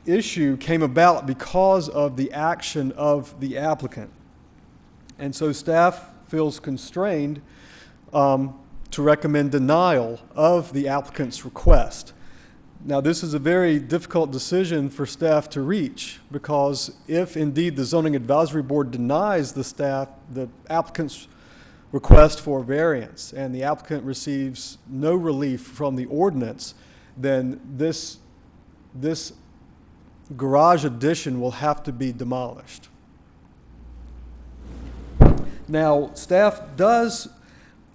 issue came about because of the action of the applicant. And so staff feels constrained to recommend denial of the applicant's request. Now, this is a very difficult decision for staff to reach, because if indeed the Zoning Advisory Board denies the applicant's request for variance, and the applicant receives no relief from the ordinance, then this garage addition will have to be demolished. Now, staff does,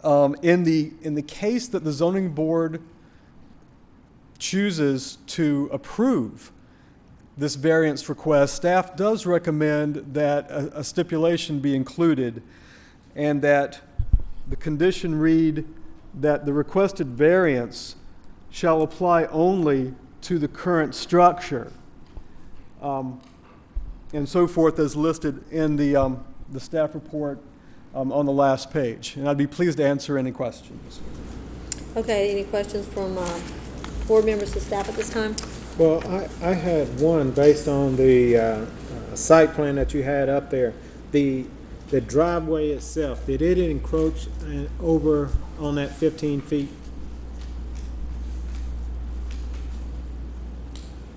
in the case that the zoning board chooses to approve this variance request, staff does recommend that a stipulation be included, and that the condition read that the requested variance shall apply only to the current structure, and so forth, as listed in the staff report on the last page. And I'd be pleased to answer any questions. Okay, any questions from board members to staff at this time? Well, I had one based on the site plan that you had up there. The driveway itself, did it encroach over on that 15 feet?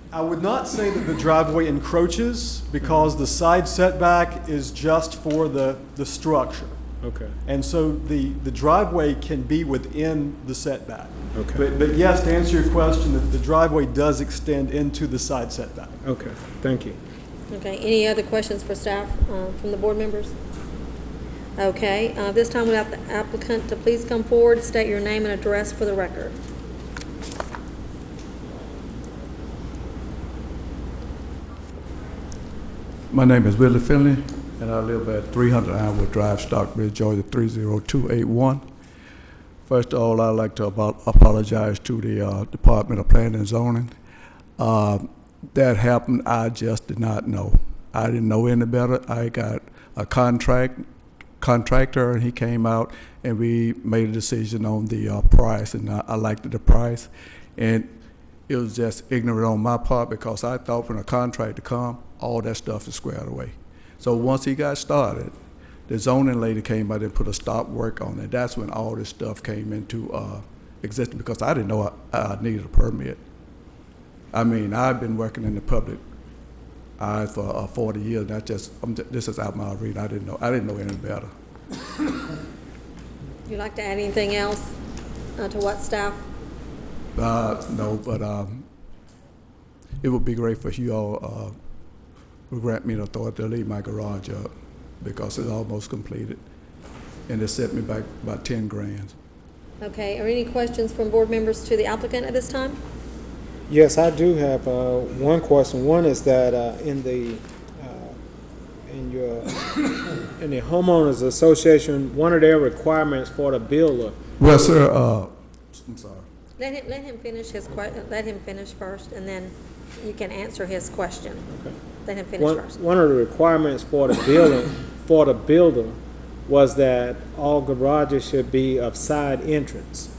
I would not say that the driveway encroaches, because the side setback is just for the structure. Okay. And so the driveway can be within the setback. Okay. But yes, to answer your question, the driveway does extend into the side setback. Okay, thank you. Okay, any other questions for staff from the board members? Okay, this time we'll have the applicant to please come forward, state your name and address for the record. My name is Willie Finley, and I live at 300 Ironwood Drive, Stockbridge, Georgia 30281. First of all, I'd like to apologize to the Department of Planning and Zoning. That happened, I just did not know. I didn't know any better. I got a contractor, and he came out, and we made a decision on the price, and I liked the price. And it was just ignorant on my part, because I thought when a contractor come, all that stuff is squared away. So once he got started, the zoning lady came out and put a stop work on it. That's when all this stuff came into existence, because I didn't know I needed a permit. I mean, I've been working in the public eye for 40 years. This is out my arena. I didn't know any better. You'd like to add anything else to what staff? No, but it would be great for you all would grant me the authority to leave my garage up, because it's almost completed, and it set me back about 10 grand. Okay, are any questions from board members to the applicant at this time? Yes, I do have one question. One is that in the homeowners association, one of their requirements for the builder. Well, sir, I'm sorry. Let him finish his let him finish first, and then you can answer his question. Okay. Let him finish first. One of the requirements for the builder was that all garages should be of side entrance.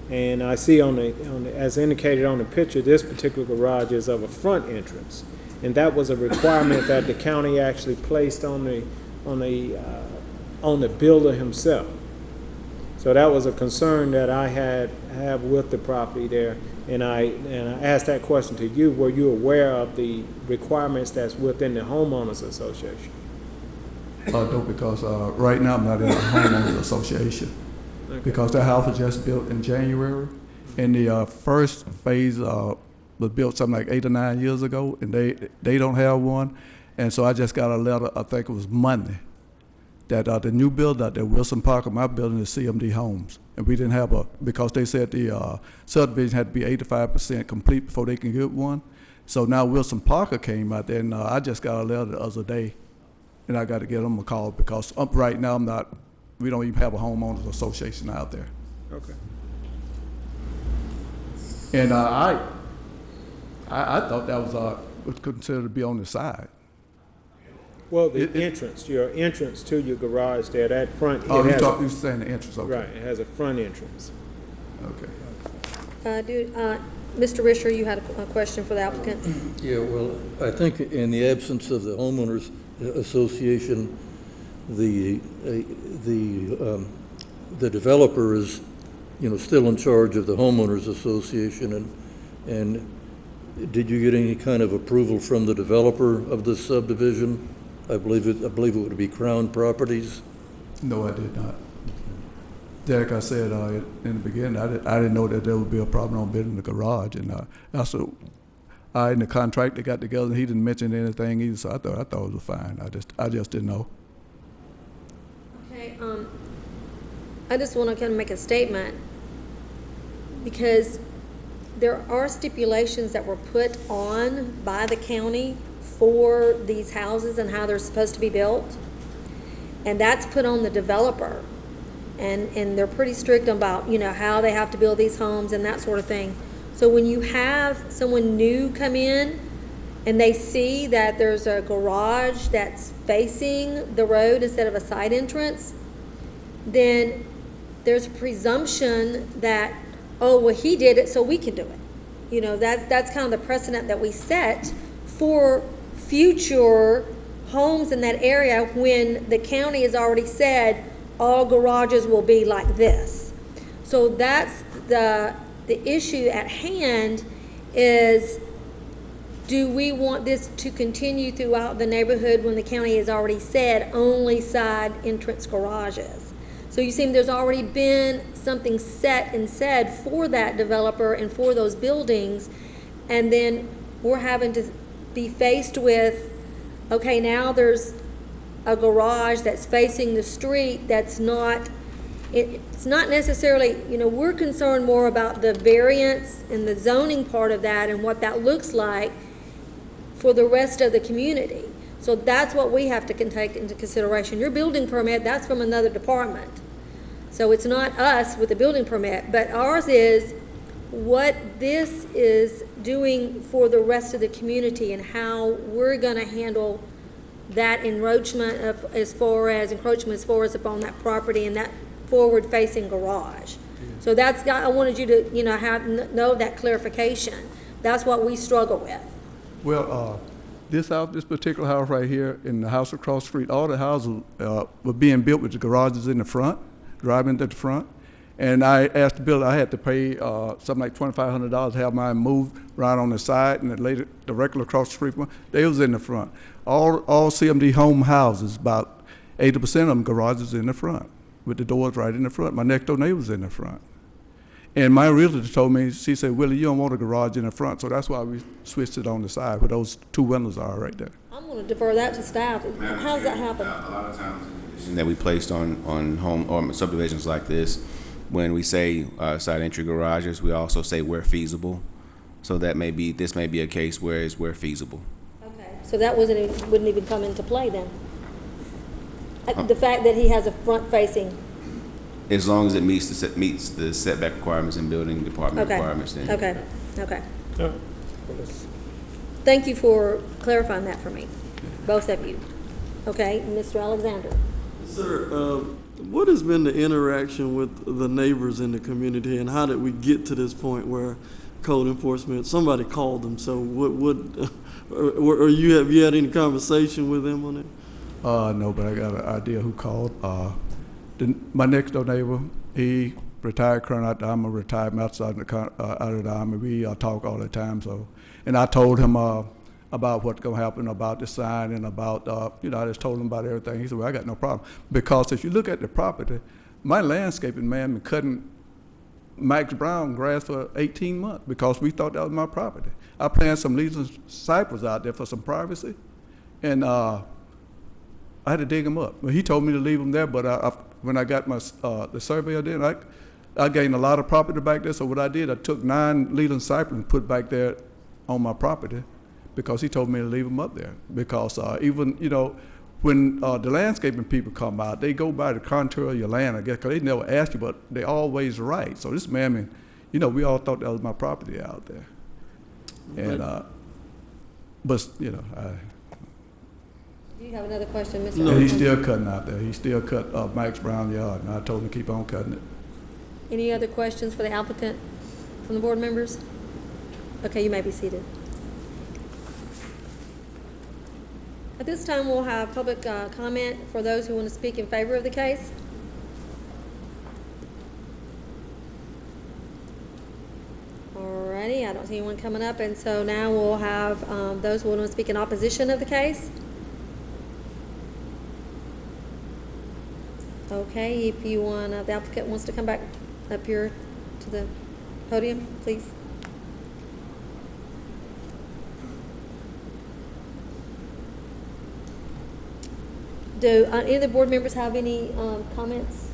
And I see on the as indicated on the picture, this particular garage is of a front entrance, and that was a requirement that the county actually placed on the builder himself. So that was a concern that I have with the property there, and I asked that question to you. Were you aware of the requirements that's within the homeowners association? No, because right now I'm not in a homeowners association. Okay. Because the house was just built in January, And the first phase was built something like 8 or 9 years ago, and they don't have one. And so I just got a letter, I think it was Monday, that the new build out there, Wilson Parker, my building is CMD Homes. And we didn't have because they said the subdivision had to be 85% complete before they can get one. So now Wilson Parker came out there, and I just got a letter the other day, and I got to give them a call because right now we don't even have a homeowners association out there. Okay. And I thought that was considered to be on the side. Well, the entrance, your entrance to your garage there, that front. Oh, you're saying the entrance, okay. Right, it has a front entrance. Okay. Mr. Risher, you had a question for the applicant? Yeah, well, I think in the absence of the homeowners association, the developer is, still in charge of the homeowners association, and did you get any kind of approval from the developer of this subdivision? I believe it would be Crown Properties. No, I did not. Like I said in the beginning, I didn't know that there would be a problem on building the garage, and also in the contract they got together, he didn't mention anything either, so I thought it was fine. I just didn't know. Okay. I just want to kind of make a statement because there are stipulations that were put on by the county for these houses and how they're supposed to be built, and that's put on the developer. And they're pretty strict about, how they have to build these homes and that sort of thing. So when you have someone new come in and they see that there's a garage that's facing the road instead of a side entrance, then there's a presumption that, oh, well, he did it, so we can do it. That's kind of the precedent that we set for future homes in that area when the county has already said, all garages will be like this. So that's the issue at hand is, do we want this to continue throughout the neighborhood when the county has already said only side entrance garages? So you see there's already been something set and said for that developer and for those buildings, and then we're having to be faced with, okay, now there's a garage that's facing the street that's not, it's not necessarily, we're concerned more about the variance and the zoning part of that and what that looks like for the rest of the community. So that's what we have to take into consideration. Your building permit, that's from another department. So it's not us with the building permit, but ours is what this is doing for the rest of the community and how we're gonna handle that encroachment as far as upon that property and that forward-facing garage. So I wanted you to, know that clarification. That's what we struggle with. Well, this particular house right here and the house across the street, all the houses were being built with the garages in the front, driving to the front. And I asked the builder, I had to pay something like $2,500 to have mine moved right on the side, and the regular across the street from they was in the front. All CMD home houses, about 80% of them garages in the front, with the doors right in the front. My next door neighbor's in the front. And my realtor told me, she said, Willie, you don't want a garage in the front, so that's why we switched it on the side, where those two windows are right there. I'm going to defer that to staff. How does that happen? A lot of times the condition that we placed on home or subdivisions like this, when we say side entry garages, we also say where feasible. So this may be a case where it's where feasible. Okay, so that wouldn't even come into play then? The fact that he has a front-facing. As long as it meets the setback requirements and building department requirements, then. Okay. Thank you for clarifying that for me, both of you. Okay, Mr. Alexander. Sir, what has been the interaction with the neighbors in the community, and how did we get to this point where code enforcement, somebody called them, so have you had any conversation with them on it? No, but I got an idea who called. My next door neighbor, he retired Colonel out the Army, retired Master Sergeant out of the Army. We talk all the time. So, and I told him about what's going to happen, about the sign, and about, I just told him about everything. He said, well, I got no problem. Because if you look at the property, my landscaping man been cutting Max Brown grass for 18 months because we thought that was my property. I planted some leaves and cypress out there for some privacy, and I had to dig them up. Well, he told me to leave them there, but when I got my the surveyor did, I gained a lot of property back there. So what I did, I took 9 Leland cypress and put back there on my property because he told me to leave them up there. Because even, you know, when the landscaping people come out, they go by the contour of your land, I guess, because they never ask you, but they always right. So this man, I mean, you know, we all thought that was my property out there. And, but, you know, Do you have another question, Mr. No, he's still cutting out there. He still cut Max Brown yard, and I told him to keep on cutting it. Any other questions for the applicant from the board members? Okay, you may be seated. At this time, we'll have public comment for those who want to speak in favor of the case. Alrighty, I don't see anyone coming up, and so now we'll have those who want to speak in opposition of the case. Okay, if you want, the applicant wants to come back up here to the podium, please. Do any of the board members have any comments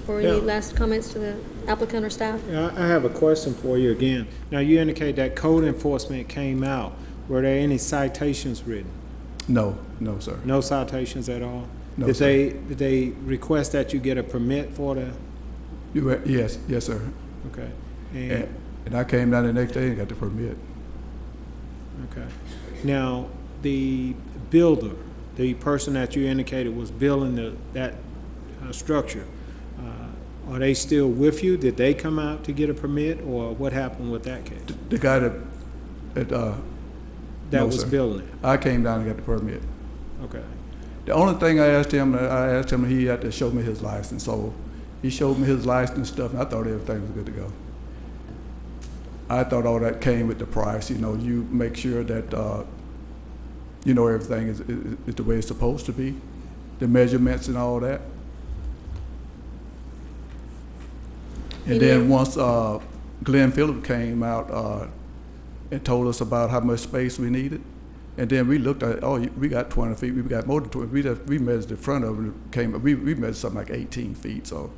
or any last comments to the applicant or staff? Yeah, I have a question for you again. Now, you indicate that code enforcement came out. Were there any citations written? No, no, sir. No citations at all? No, did sir. Did they request that you get a permit for the? Yes, yes, sir. Okay. And I came down the next day and got the permit. Okay. Now, the builder, the person that you indicated was building that structure, are they still with you? Did they come out to get a permit, or what happened with that case? The guy that no, was sir. building it? I came down and got the permit. Okay. The only thing I asked him he had to show me his license. So he showed me his license and stuff, and I thought everything was good to go. I thought all that came with the price. You know, you make sure that you know everything is the way it's supposed to be, the measurements and all that. And then once Glenn Phillips came out and told us about how much space we needed, and then we looked at, we got 20 feet, we got more than 20, we measured the front of it, we measured something like 18 feet, so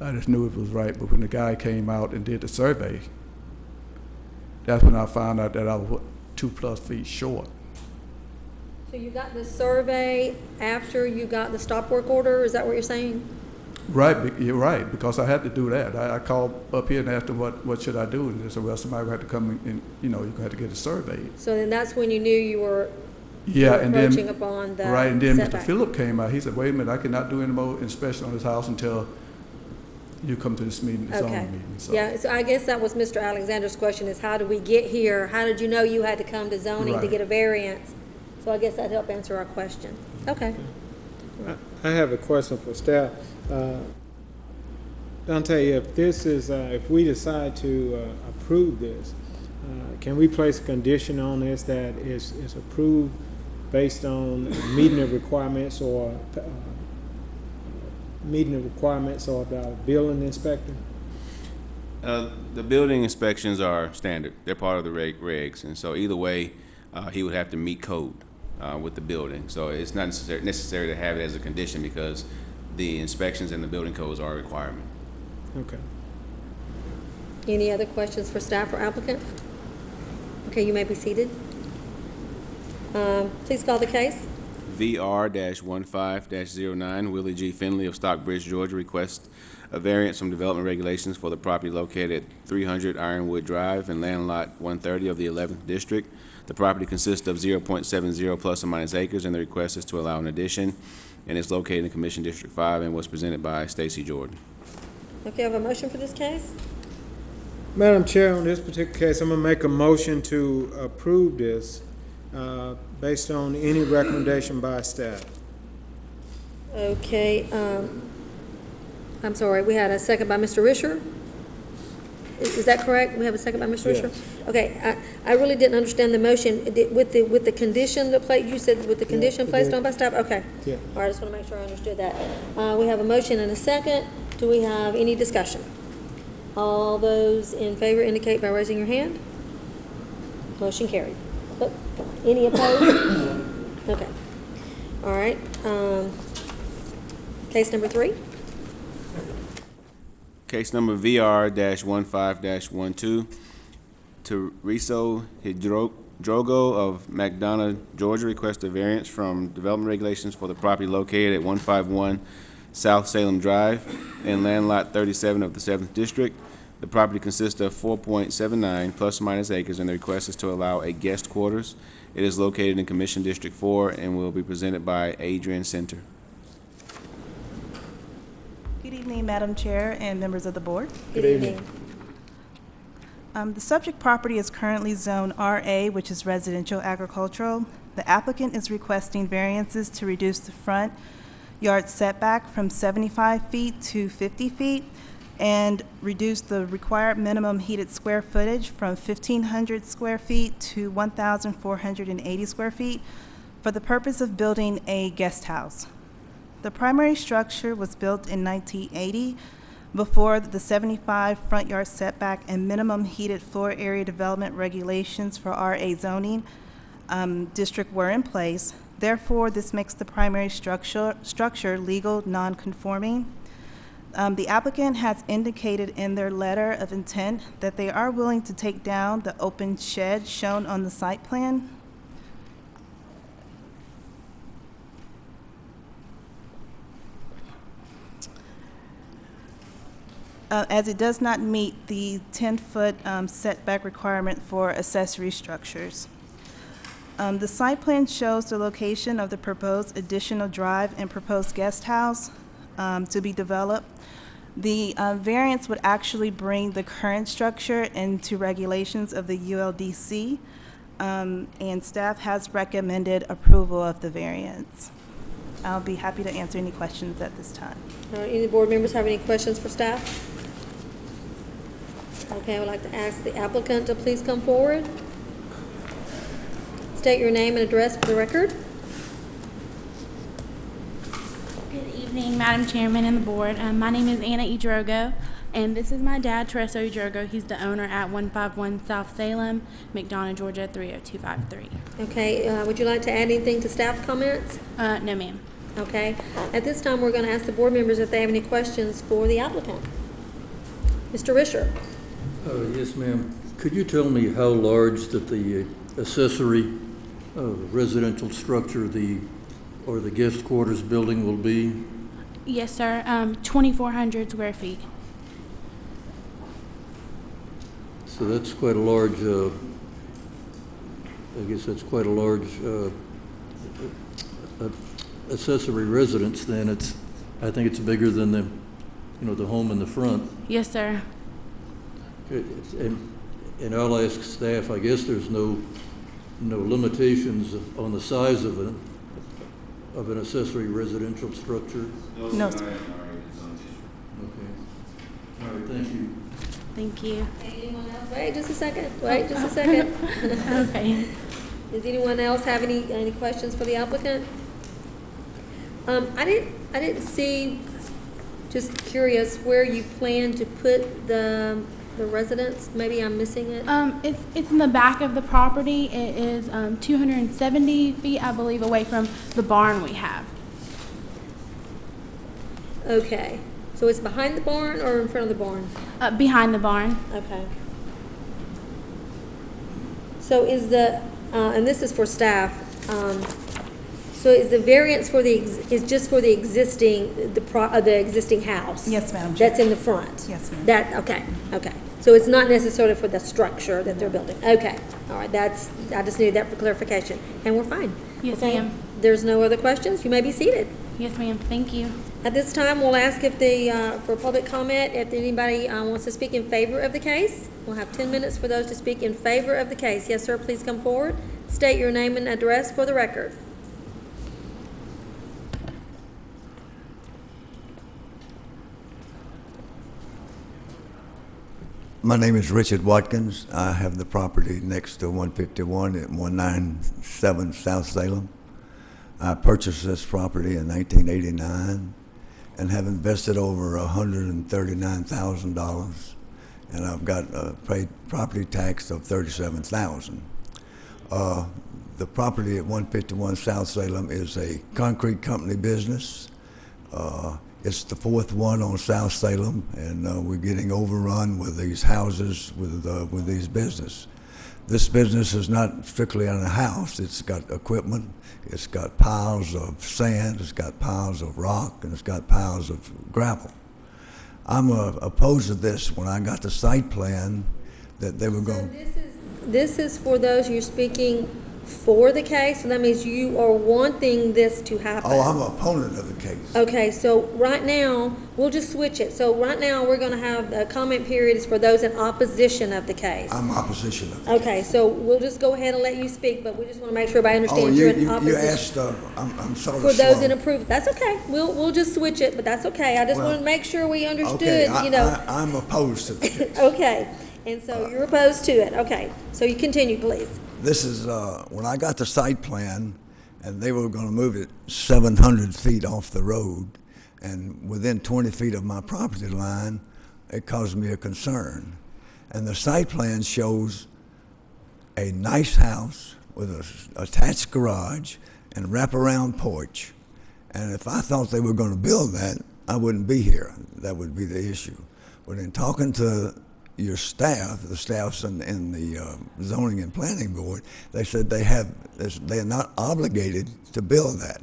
I just knew it was right. But when the guy came out and did the survey, that's when I found out that I was 2+ feet short. So you got the survey after you got the stop work order, is that what you're saying? Right, you're right, because I had to do that. I called up here and asked them what should I do, and they said, well, somebody would have to come and, you know, you had to get it surveyed. So then that's when you knew you were and approaching then, upon the right, and then setback. Mr. Phillip came out. He said, wait a minute, I cannot do any more inspection on this house until you come to this meeting, this zoning meeting. So. Yeah, so I guess that was Mr. Alexander's question, is how did we get here? How did you know you had to come to zoning to get a variance? So I guess that helped answer our question. Okay. I have a question for staff. Dante, if this is, if we decide to approve this, can we place a condition on this that is approved based on meeting the requirements or the building inspector? The building inspections are standard. They're part of the regs, and so either way, he would have to meet code with the building. So it's not necessary to have it as a condition because the inspections and the building codes are a requirement. Okay. Any other questions for staff or applicant? Okay, you may be seated. Please call the case. VR-15-09, Willie G. Finley of Stockbridge, Georgia, requests a variance from development regulations for the property located at 300 Ironwood Drive and land lot 130 of the 11th District. The property consists of 0.70 plus or minus acres, and the request is to allow an addition, and it's located in Commission District 5 and was presented by Stacy Jordan. Okay, I have a motion for this case. Madam Chair, on this particular case, I'm going to make a motion to approve this based on any recommendation by staff. Okay, I'm sorry, we had a second by Mr. Risher. Is that correct? We have a second by Mr. Risher? Okay, I really didn't understand the motion. With the condition that you said with the condition placed on by staff? Okay. Yeah. All right, I just want to make sure I understood that. We have a motion and a second. Do we have any discussion? All those in favor indicate by raising your hand. Motion carried. Oh, any opposed? Okay. All right. Case number 3. Case number VR-15-12, Teresa Hidrogo of McDonough, Georgia, requests a variance from development regulations for the property located at 151 South Salem Drive in land lot 37 of the 7th District. The property consists of 4.79 plus or minus acres, and the request is to allow a guest quarters. It is located in Commission District 4 and will be presented by Adrian Center. Good evening, Madam Chair and members of the board. Good evening. The subject property is currently Zone RA, which is residential agricultural. The applicant is requesting variances to reduce the front yard setback from 75 feet to 50 feet and reduce the required minimum heated square footage from 1,500 square feet to 1,480 square feet for the purpose of building a guest house. The primary structure was built in 1980 before the 75 front yard setback and minimum heated floor area development regulations for RA zoning district were in place. Therefore, this makes the primary structure legal non-conforming. The applicant has indicated in their letter of intent that they are willing to take down the open shed shown on the site plan. As it does not meet the 10-foot setback requirement for accessory structures. The site plan shows the location of the proposed additional drive and proposed guest house to be developed. The variance would actually bring the current structure into regulations of the ULDC, and staff has recommended approval of the variance. I'll be happy to answer any questions at this time. All right, any board members have any questions for staff? Okay, I would like to ask the applicant to please come forward. State your name and address for the record. Good evening, Madam Chairman and the board. My name is Anna Idrogo, and this is my dad, Teresa Idrogo. He's the owner at 151 South Salem, McDonough, Georgia, 30253. Okay, would you like to add anything to staff comments? No, ma'am. Okay. At this time, we're going to ask the board members if they have any questions for the applicant. Mr. Risher. Yes, ma'am. Could you tell me how large that the accessory residential structure, or the guest quarters building will be? Yes, sir. 2,400 square feet. So that's quite a large, I guess that's quite a large accessory residence then. I think it's bigger than the home in the front. Yes, sir. And I'll ask staff, I guess there's no limitations on the size of an accessory residential structure? No, sir. Okay. All right, thank you. Thank you. Anyone else? Wait just a second. Okay. Does anyone else have any questions for the applicant? I didn't see, just curious, where you plan to put the residence. Maybe I'm missing it. It's in the back of the property. It is 270 feet, I believe, away from the barn we have. Okay. So it's behind the barn or in front of the barn? Behind the barn. Okay. So is the, and this is for staff, so is the variance for is just for the existing, the existing house? Yes, Madam Chair. That's in the front? Yes, ma'am. Okay. So it's not necessarily for the structure that they're building? Okay. All right, I just needed that for clarification. And we're fine? Yes, okay. ma'am. There's no other questions? You may be seated. Yes, ma'am. Thank you. At this time, we'll ask for public comment, if anybody wants to speak in favor of the case. We'll have 10 minutes for those to speak in favor of the case. Yes, sir, please come forward. State your name and address for the record. My name is Richard Watkins. I have the property next to 151 at 197 South Salem. I purchased this property in 1989 and have invested over $139,000 and I've got paid property tax of $37,000. The property at 151 South Salem is a concrete company business. It's the fourth one on South Salem, and we're getting overrun with these houses, with these business. This business is not strictly in a house. It's got equipment, it's got piles of sand, it's got piles of rock, and it's got piles of gravel. I'm opposed to this. When I got the site plan, that they were going. This is for those you're speaking for the case, so that means you are wanting this to happen. Oh, I'm an opponent of the case. Okay, so right now, we'll just switch it. So right now, we're going to have the comment period is for those in opposition of the case. I'm opposition of the Okay, so we'll just go ahead and let you speak, but we just want to make sure everybody understands you're in opposition. You asked, I'm sort of For those slow. in approval, that's okay. We'll just switch it, but that's okay. I just Well, want to make sure we understood, Okay, you know. I'm opposed to the case. Okay, and so you're opposed to it. Okay, so you continue, please. This is, when I got the site plan, and they were going to move it 700 feet off the road, and within 20 feet of my property line, it caused me a concern. And the site plan shows a nice house with an attached garage and wraparound porch. And if I thought they were going to build that, I wouldn't be here. That would be the issue. But in talking to your staff, the staffs in the zoning and planning board, they said they are not obligated to build that.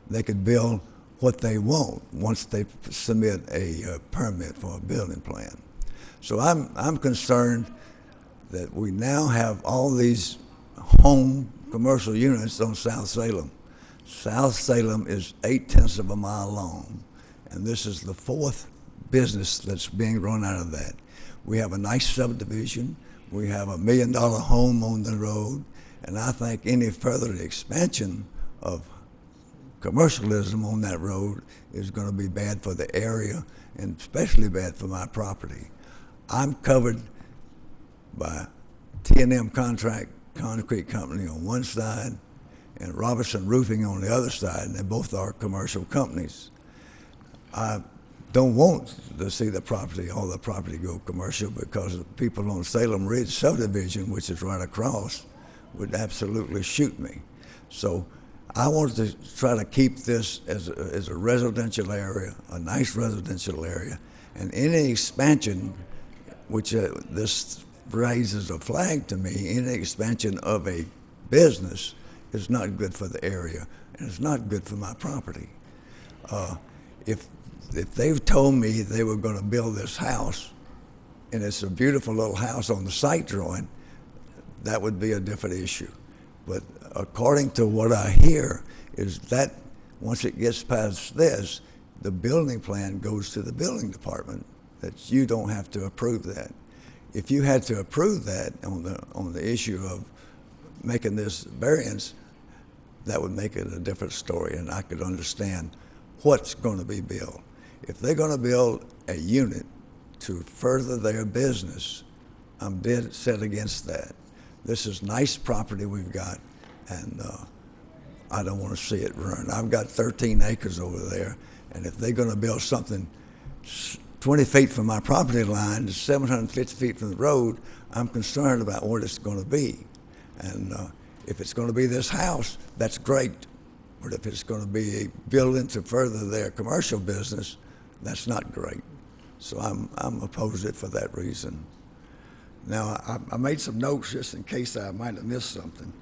They could build what they want once they submit a permit for a building plan. So I'm concerned that we now have all these home commercial units on South Salem. South Salem is 0.8 of a mile long, and this is the fourth business that's being run out of that. We have a nice subdivision. We have $1 million home on the road. And I think any further expansion of commercialism on that road is going to be bad for the area and especially bad for my property. I'm covered by T&M Concrete Company on one side and Robertson Roofing on the other side, and they both are commercial companies. I don't want to see all the property go commercial, because the people on Salem Ridge subdivision, which is right across, would absolutely shoot me. So I wanted to try to keep this as a residential area, a nice residential area, and any expansion, which this raises a flag to me, any expansion of a business is not good for the area, and it's not good for my property. If they've told me they were going to build this house, and it's a beautiful little house on the site drawing, that would be a different issue. But according to what I hear, is that once it gets past this, the building plan goes to the building department, that you don't have to approve that. If you had to approve that on the issue of making this variance, that would make it a different story, and I could understand what's going to be built. If they're going to build a unit to further their business, I'm dead set against that. This is nice property we've got, and I don't want to see it ruined. I've got 13 acres over there, and if they're going to build something 20 feet from my property line to 750 feet from the road, I'm concerned about what it's going to be. And if it's going to be this house, that's great. But if it's going to be a building to further their commercial business, that's not great. So I'm opposed to it for that reason. Now, I made some notes just in case I might have missed something.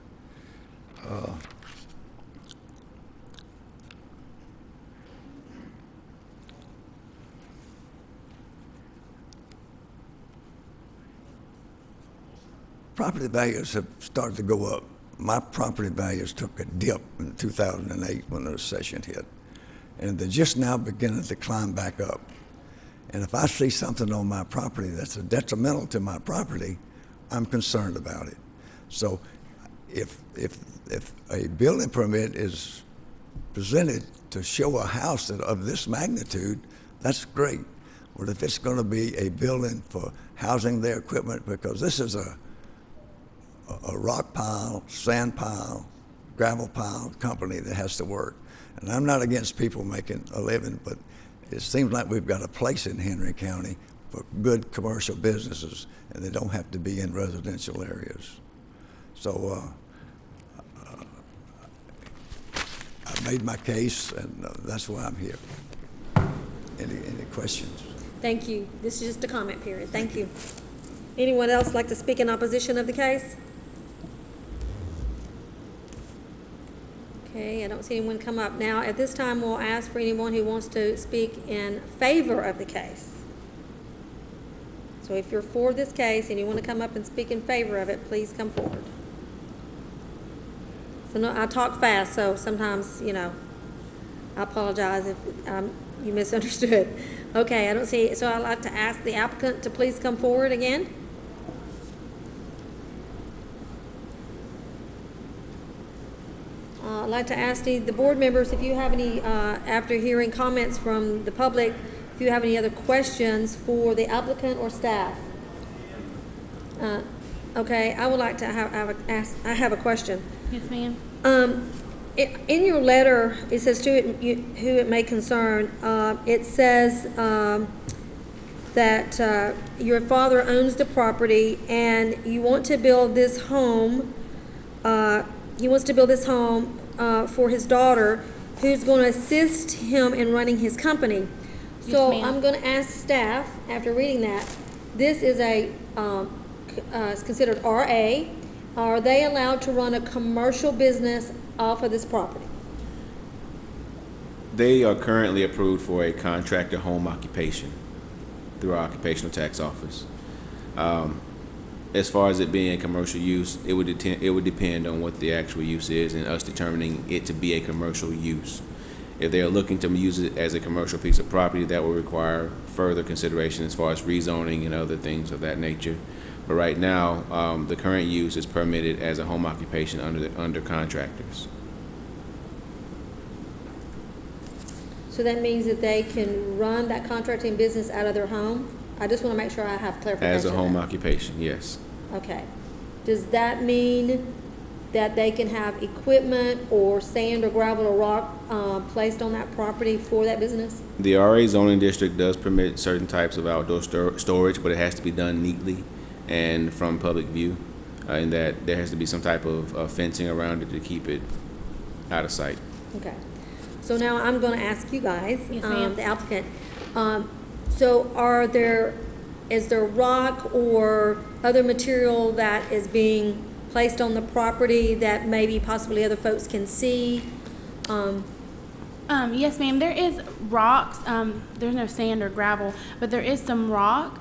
Property values have started to go up. My property values took a dip in 2008 when the recession hit, and they're just now beginning to climb back up. And if I see something on my property that's detrimental to my property, I'm concerned about it. So if a building permit is presented to show a house of this magnitude, that's great. But if it's going to be a building for housing their equipment, because this is a rock pile, sand pile, gravel pile company that has to work. And I'm not against people making a living, but it seems like we've got a place in Henry County for good commercial businesses, and they don't have to be in residential areas. So I made my case, and that's why I'm here. Any questions? Thank you. This is just a comment period. Thank you. Anyone else like to speak in opposition of the case? Okay, I don't see anyone come up. Now, at this time, we'll ask for anyone who wants to speak in favor of the case. So if you're for this case and you want to come up and speak in favor of it, please come forward. So no, I talk fast, so sometimes, you know, I apologize if you misunderstood. Okay, I don't see it. So I'd like to ask the applicant to please come forward again. I'd like to ask the board members if you have any, after hearing comments from the public, if you have any other questions for the applicant or staff. Okay, I would like to I have a question. Yes, ma'am. In your letter, it says who it may concern. It says that your father owns the property and you want to build this home. He wants to build this home for his daughter, who's going to assist him in running his company. So Yes, ma'am. I'm going to ask staff, after reading that, this is it's considered RA. Are they allowed to run a commercial business off of this property? They are currently approved for a contractor home occupation through our occupational tax office. As far as it being commercial use, it would depend on what the actual use is and us determining it to be a commercial use. If they are looking to use it as a commercial piece of property, that will require further consideration as far as rezoning and other things of that nature. But right now, the current use is permitted as a home occupation under contractors. So that means that they can run that contracting business out of their home? I just want to make sure I have clarification. As a home there. occupation, yes. Okay. Does that mean that they can have equipment or sand or gravel or rock placed on that property for that business? The RA zoning district does permit certain types of outdoor storage, but it has to be done neatly and from public view, in that there has to be some type of fencing around it to keep it out of sight. Okay. So now I'm going to ask you guys, Yes, ma'am. the applicant, so is there rock or other material that is being placed on the property that maybe possibly other folks can see? Yes, ma'am. There is rocks. There's no sand or gravel, but there is some rock.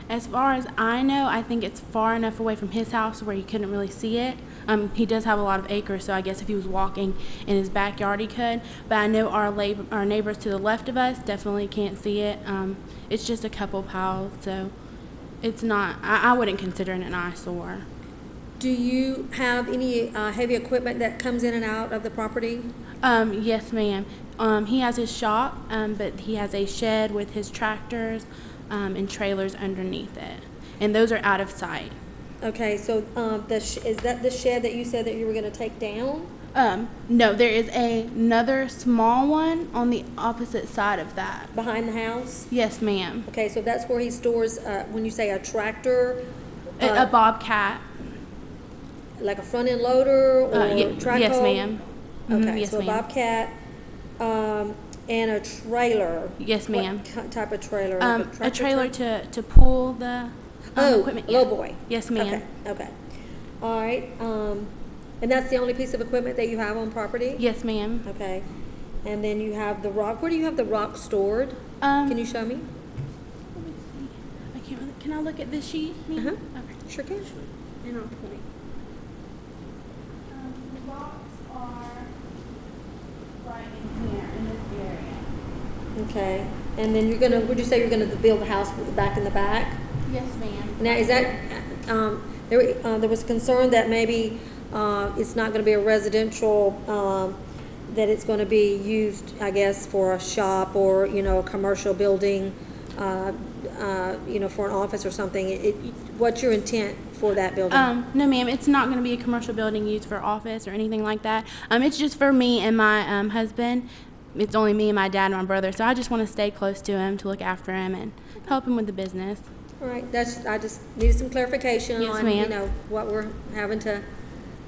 As far as I know, I think it's far enough away from his house where he couldn't really see it. He does have a lot of acres, so I guess if he was walking in his backyard, he could. But I know our neighbors to the left of us definitely can't see it. It's just a couple piles, so it's not. I wouldn't consider it an eyesore. Do you have any heavy equipment that comes in and out of the property? Yes, ma'am. He has his shop, but he has a shed with his tractors and trailers underneath it, and those are out of sight. Okay, so is that the shed that you said that you were going to take down? No, there is another small one on the opposite side of that. Behind the house? Yes, ma'am. Okay, so that's where he stores, when you say a tractor? A bobcat. Like a front-end loader or track Yes, hoe? ma'am. Okay, Yes, so a ma'am. bobcat and a trailer. Yes, ma'am. What type of trailer? A tractor trailer to pull the equipment. low boy. Yes, ma'am. Okay, okay. All right, and that's the only piece of equipment that you have on property? Yes, ma'am. Okay, and then you have the rock. Where do you have the rock stored? Can you show me? Let me see. I can't really, can I look at this sheet, ma'am? Okay. Sure can. And I'll point. The rocks are right in here, in this area. Okay, and then would you say you're gonna build the house with the back in the back? Yes, ma'am. Now, is that, there was concern that maybe it's not going to be a residential, that it's going to be used, I guess, for a shop or, a commercial building, for an office or something. What's your intent for that building? No, ma'am. It's not going to be a commercial building used for office or anything like that. It's just for me and my husband. It's only me and my dad and my brother, so I just want to stay close to him to look after him and Helping with the business. All right, I just needed some clarification Yes, on, ma'am. what we're having to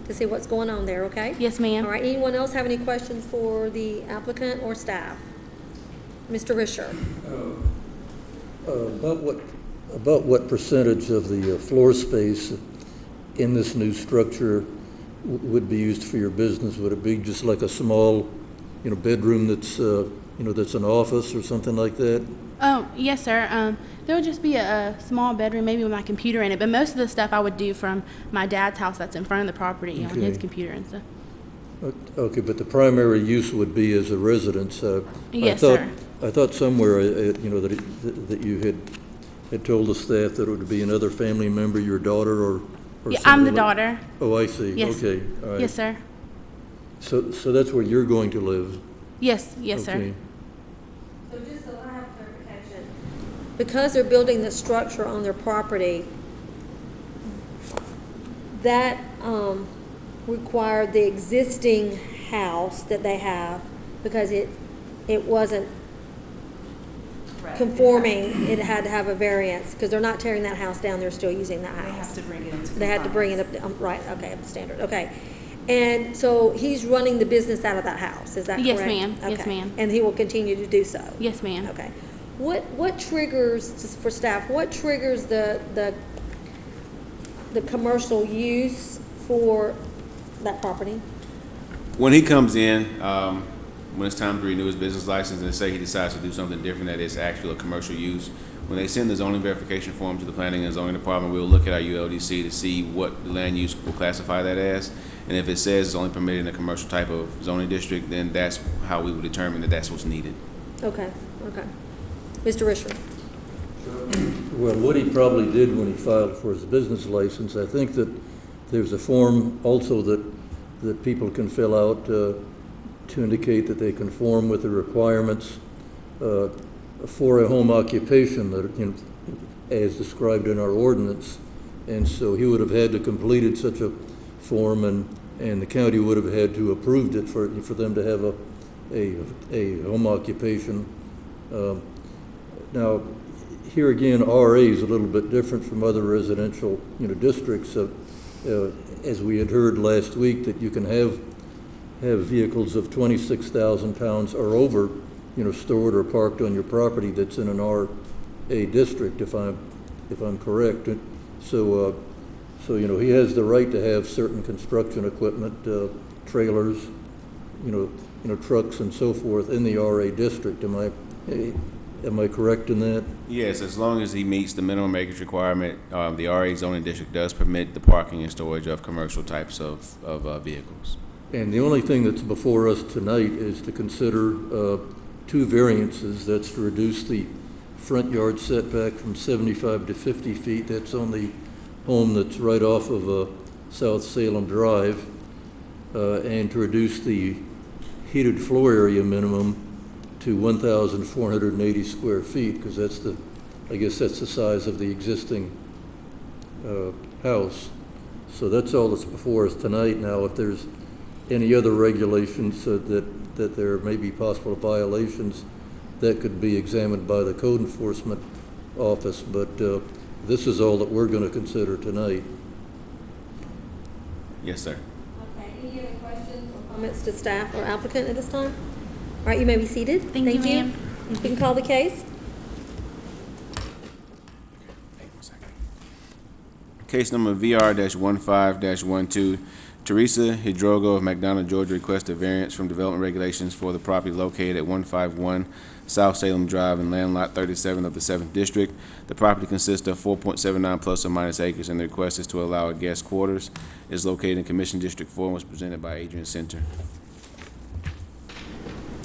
see what's going on there, okay? Yes, ma'am. All right, anyone else have any questions for the applicant or staff? Mr. Risher? About what percentage of the floor space in this new structure would be used for your business? Would it be just like a small, bedroom that's, that's an office or something like that? Oh, yes, sir. There would just be a small bedroom, maybe with my computer in it, but most of the stuff I would do from my dad's house that's in front of the property on his Okay. computer and stuff. Okay, but the primary use would be as a residence. Yes, sir. I thought somewhere, that you had told the staff that it would be another family member, your daughter or Yeah, I'm the something like- daughter. Oh, I see. Yes. Okay, all right. Yes, sir. So that's where you're going to live? Yes, yes, sir. Okay. So just so I have clarification, because they're building the structure on their property, that required the existing house that they have, because it wasn't conforming, it had to have a variance, because they're not tearing that house down, they're still using that house. They have to bring it into They had to bring it up, right, okay, up to standard, okay. And so he's running the business out of that house, is that correct? Yes, ma'am. Yes, Okay. ma'am. And he will continue to do so? Yes, ma'am. Okay. What triggers, just for staff, what triggers the commercial use for that property? When he comes in, when it's time to renew his business license and say he decides to do something different that is actually a commercial use, when they send the zoning verification form to the planning and zoning department, we'll look at our ULDC to see what the land use will classify that as. And if it says it's only permitted in a commercial type of zoning district, then that's how we would determine that that's what's needed. Okay, okay. Mr. Risher? Well, what he probably did when he filed for his business license, I think that there's a form also that people can fill out to indicate that they conform with the requirements for a home occupation that, as described in our ordinance. And so he would have had to completed such a form, and the county would have had to approved it for them to have a home occupation. Now, here again, RA is a little bit different from other residential, districts. As we had heard last week, that you can have vehicles of 26,000 pounds or over, stored or parked on your property that's in an RA district, if I'm correct. So he has the right to have certain construction equipment, trailers, trucks and so forth in the RA district. Am I correct in that? Yes, as long as he meets the minimum acreage requirement, the RA zoning district does permit the parking and storage of commercial types of vehicles. And the only thing that's before us tonight is to consider two variances. That's to reduce the front yard setback from 75 to 50 feet. That's on the home that's right off of South Salem Drive, and to reduce the heated floor area minimum to 1,480 square feet, because I guess that's the size of the existing house. So that's all that's before us tonight. Now, if there's any other regulations that there may be possible violations, that could be examined by the code enforcement office, but this is all that we're going to consider tonight. Yes, sir. Okay, any other questions or comments to staff or applicant at this time? All right, you may be seated. Thank you, ma'am. You can call the case. Case number VR-15-12, Teresa Hidrogo of McDonough, Georgia requests a variance from development regulations for the property located at 151 South Salem Drive in Land Lot 37 of the 7th District. The property consists of 4.79 plus or minus acres, and the request is to allow a guest quarters. It is located in Commission District 4 and was presented by Adrian Center.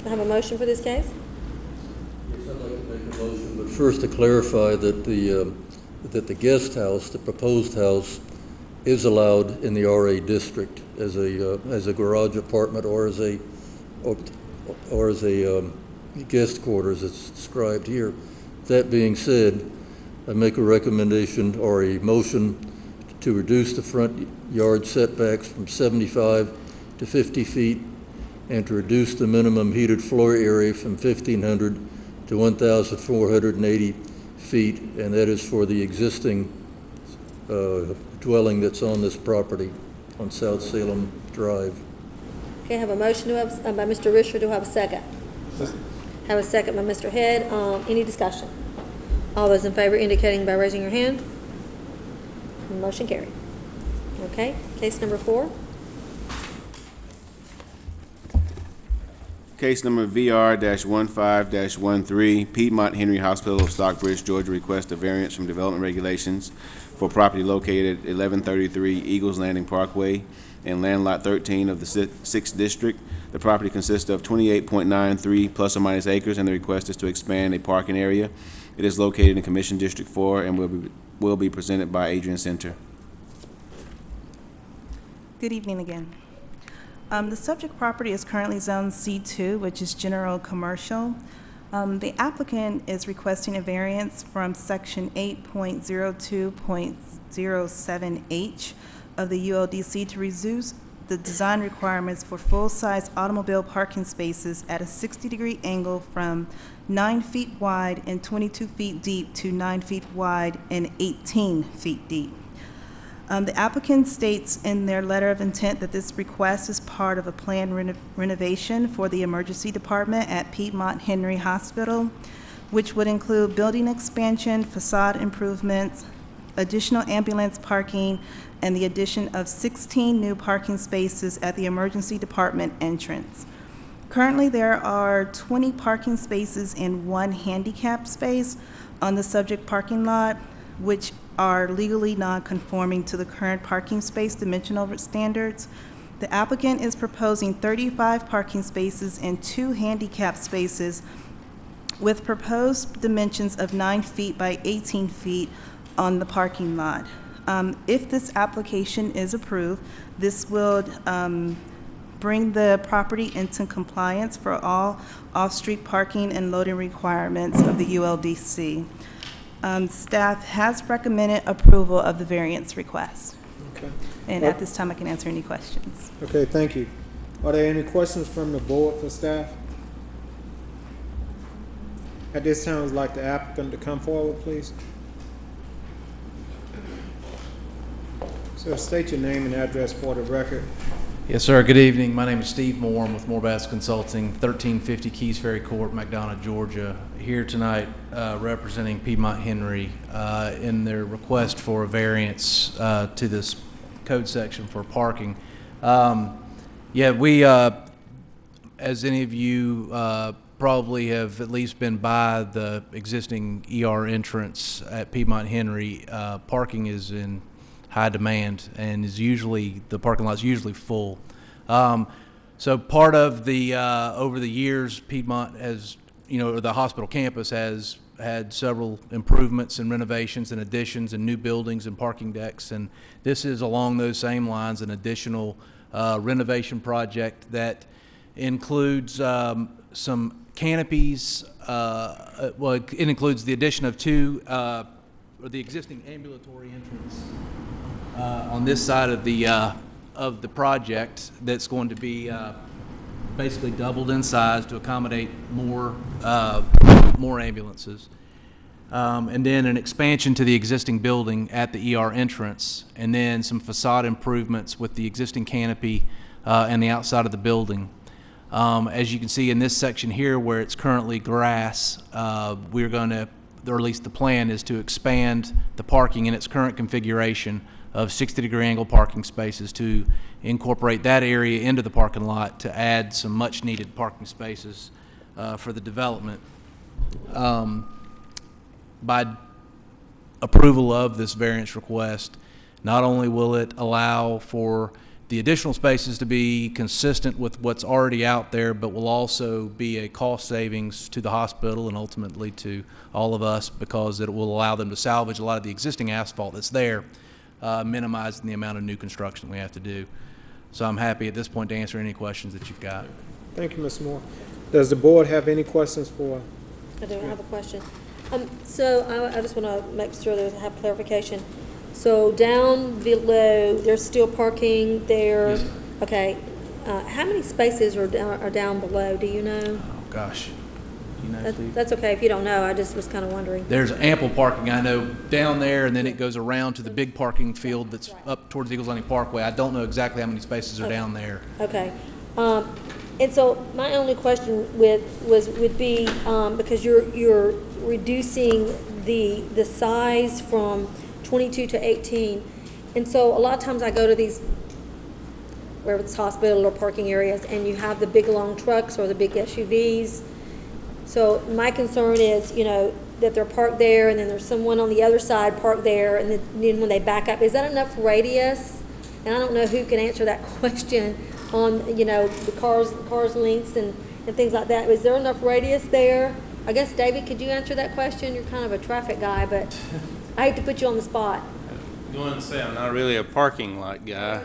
I have a motion for this case. Yes, I'd like to make a motion, but first to clarify that the guest house, the proposed house, is allowed in the RA district as a garage apartment or as a guest quarters as described here. That being said, I make a recommendation or a motion to reduce the front yard setbacks from 75 to 50 feet and to reduce the minimum heated floor area from 1,500 to 1,480 feet, and that is for the existing dwelling that's on this property on South Salem Drive. Okay, I have a motion by Mr. Risher. Do I have a second? Have a second by Mr. Head. Any discussion? All those in favor indicating by raising your hand. Motion carried. Okay, case number 4. Case number VR-15-13, Piedmont Henry Hospital of Stockbridge, Georgia requests a variance from development regulations for property located at 1133 Eagles Landing Parkway and Land Lot 13 of the 6th District. The property consists of 28.93 plus or minus acres, and the request is to expand a parking area. It is located in Commission District 4 and will be presented by Adrian Center. Good evening again. The subject property is currently zoned C2, which is general commercial. The applicant is requesting a variance from section 8.02.07H of the ULDC to reduce the design requirements for full-size automobile parking spaces at a 60-degree angle from 9 feet wide and 22 feet deep to 9 feet wide and 18 feet deep. The applicant states in their letter of intent that this request is part of a planned renovation for the emergency department at Piedmont Henry Hospital, which would include building expansion, facade improvements, additional ambulance parking, and the addition of 16 new parking spaces at the emergency department entrance. Currently, there are 20 parking spaces and 1 handicap space on the subject parking lot, which are legally non-conforming to the current parking space dimensional standards. The applicant is proposing 35 parking spaces and 2 handicap spaces with proposed dimensions of 9 feet by 18 feet on the parking lot. If this application is approved, this will bring the property into compliance for all off-street parking and loading requirements of the ULDC. Staff has recommended approval of the variance request. Okay. And at this time, I can answer any questions. Okay, thank you. Are there any questions from the board for staff? At this time, I'd like the applicant to come forward, please. So state your name and address for the record. Yes, sir. Good evening. My name is Steve Moore. I'm with Moore-Bass Consulting, 1350 Keys Ferry Court, McDonough, Georgia. Here tonight representing Piedmont Henry in their request for a variance to this code section for parking. We, as any of you probably have at least been by the existing ER entrance at Piedmont Henry, parking is in high demand and is usually, the parking lot's usually full. So part of the, over the years, Piedmont has, the hospital campus has had several improvements and renovations and additions and new buildings and parking decks, and this is along those same lines, an additional renovation project that includes some canopies. It includes the addition of 2, or the existing ambulatory entrance on this side of the project that's going to be basically doubled in size to accommodate more ambulances, and then an expansion to the existing building at the ER entrance, and then some facade improvements with the existing canopy and the outside of the building. As you can see in this section here where it's currently grass, we're going to, or at least the plan is to expand the parking in its current configuration of 60-degree angle parking spaces to incorporate that area into the parking lot to add some much-needed parking spaces for the development. By approval of this variance request, not only will it allow for the additional spaces to be consistent with what's already out there, but will also be a cost savings to the hospital and ultimately to all of us, because it will allow them to salvage a lot of the existing asphalt that's there, minimizing the amount of new construction we have to do. So I'm happy at this point to answer any questions that you've got. Thank you, Ms. Moore. Does the board have any questions for? I do have a question. So I just want to make sure that I have clarification. So down below, there's still parking there? Yes. Okay. How many spaces are down below? Do you know? Oh, gosh. you know, Steve? That's okay if you don't know, I just was kind of wondering. There's ample parking, I know, down there, and then it goes around to the big parking field that's up towards Eagles Landing Parkway. I don't know exactly how many spaces are down there. Okay. And so my only question would be, because you're reducing the size from 22 to 18, and so a lot of times I go to these, wherever it's hospital or parking areas, and you have the big long trucks or the big SUVs. So my concern is, that they're parked there, and then there's someone on the other side parked there, and then when they back up, is that enough radius? And I don't know who can answer that question on, the cars lengths and things like that. Is there enough radius there? I guess, David, could you answer that question? You're kind of a traffic guy, but I hate to put you on the spot. You want to say I'm not really a parking lot guy.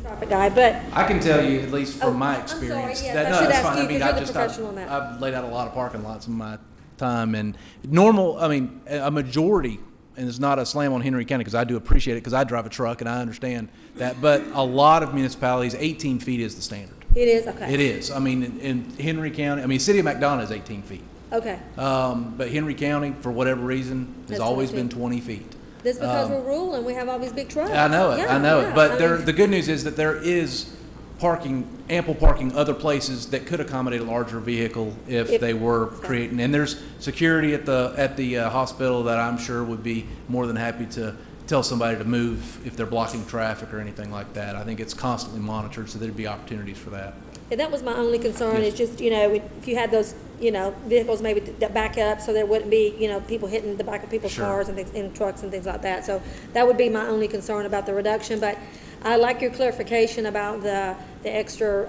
Traffic guy, but I can tell you, at least from my experience, I'm sorry, yes, that, I no, should that's ask fine. you I mean, because you're the professional on that. I've laid out a lot of parking lots in my time, and a majority, and it's not a slam on Henry County because I do appreciate it because I drive a truck and I understand that, but a lot of municipalities, 18 feet is the standard. It is, okay. It is. I mean, in Henry County, City of McDonough is 18 feet. Okay. But Henry County, for whatever reason, has That's always 20 been 20 feet. That's because we're rural and we have all these big trucks. I know it. Yeah, I know yeah. it. But I mean, the good news is that there is ample parking other places that could accommodate a larger vehicle if they were creating. And there's security at the hospital that I'm sure would be more than happy to tell somebody to move if they're blocking traffic or anything like that. I think it's constantly monitored, so there'd be opportunities for that. And that was my only concern, is just, if you had those, vehicles maybe that back up, so there wouldn't be, people hitting the back of people's Sure. cars and things, and trucks and things like that. So that would be my only concern about the reduction. But I like your clarification about the extra,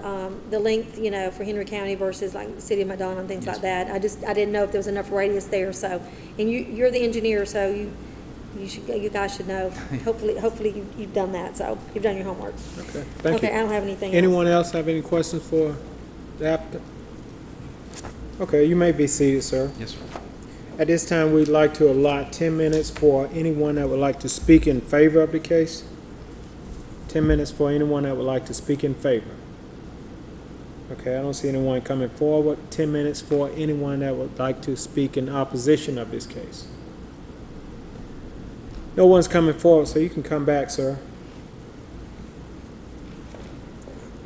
the length, for Henry County versus like the City of Madonna and things like that. I didn't know if there was enough radius there, so. And you're the engineer, so you guys should know. Hopefully you've done that, so you've done your homework. Okay, thank you. Okay, I don't have anything else. Anyone else have any questions for the applicant? Okay, you may be seated, sir. Yes, sir. At this time, we'd like to allot 10 minutes for anyone that would like to speak in favor of the case. 10 minutes for anyone that would like to speak in favor. Okay, I don't see anyone coming forward. 10 minutes for anyone that would like to speak in opposition of this case. No one's coming forward, so you can come back, sir.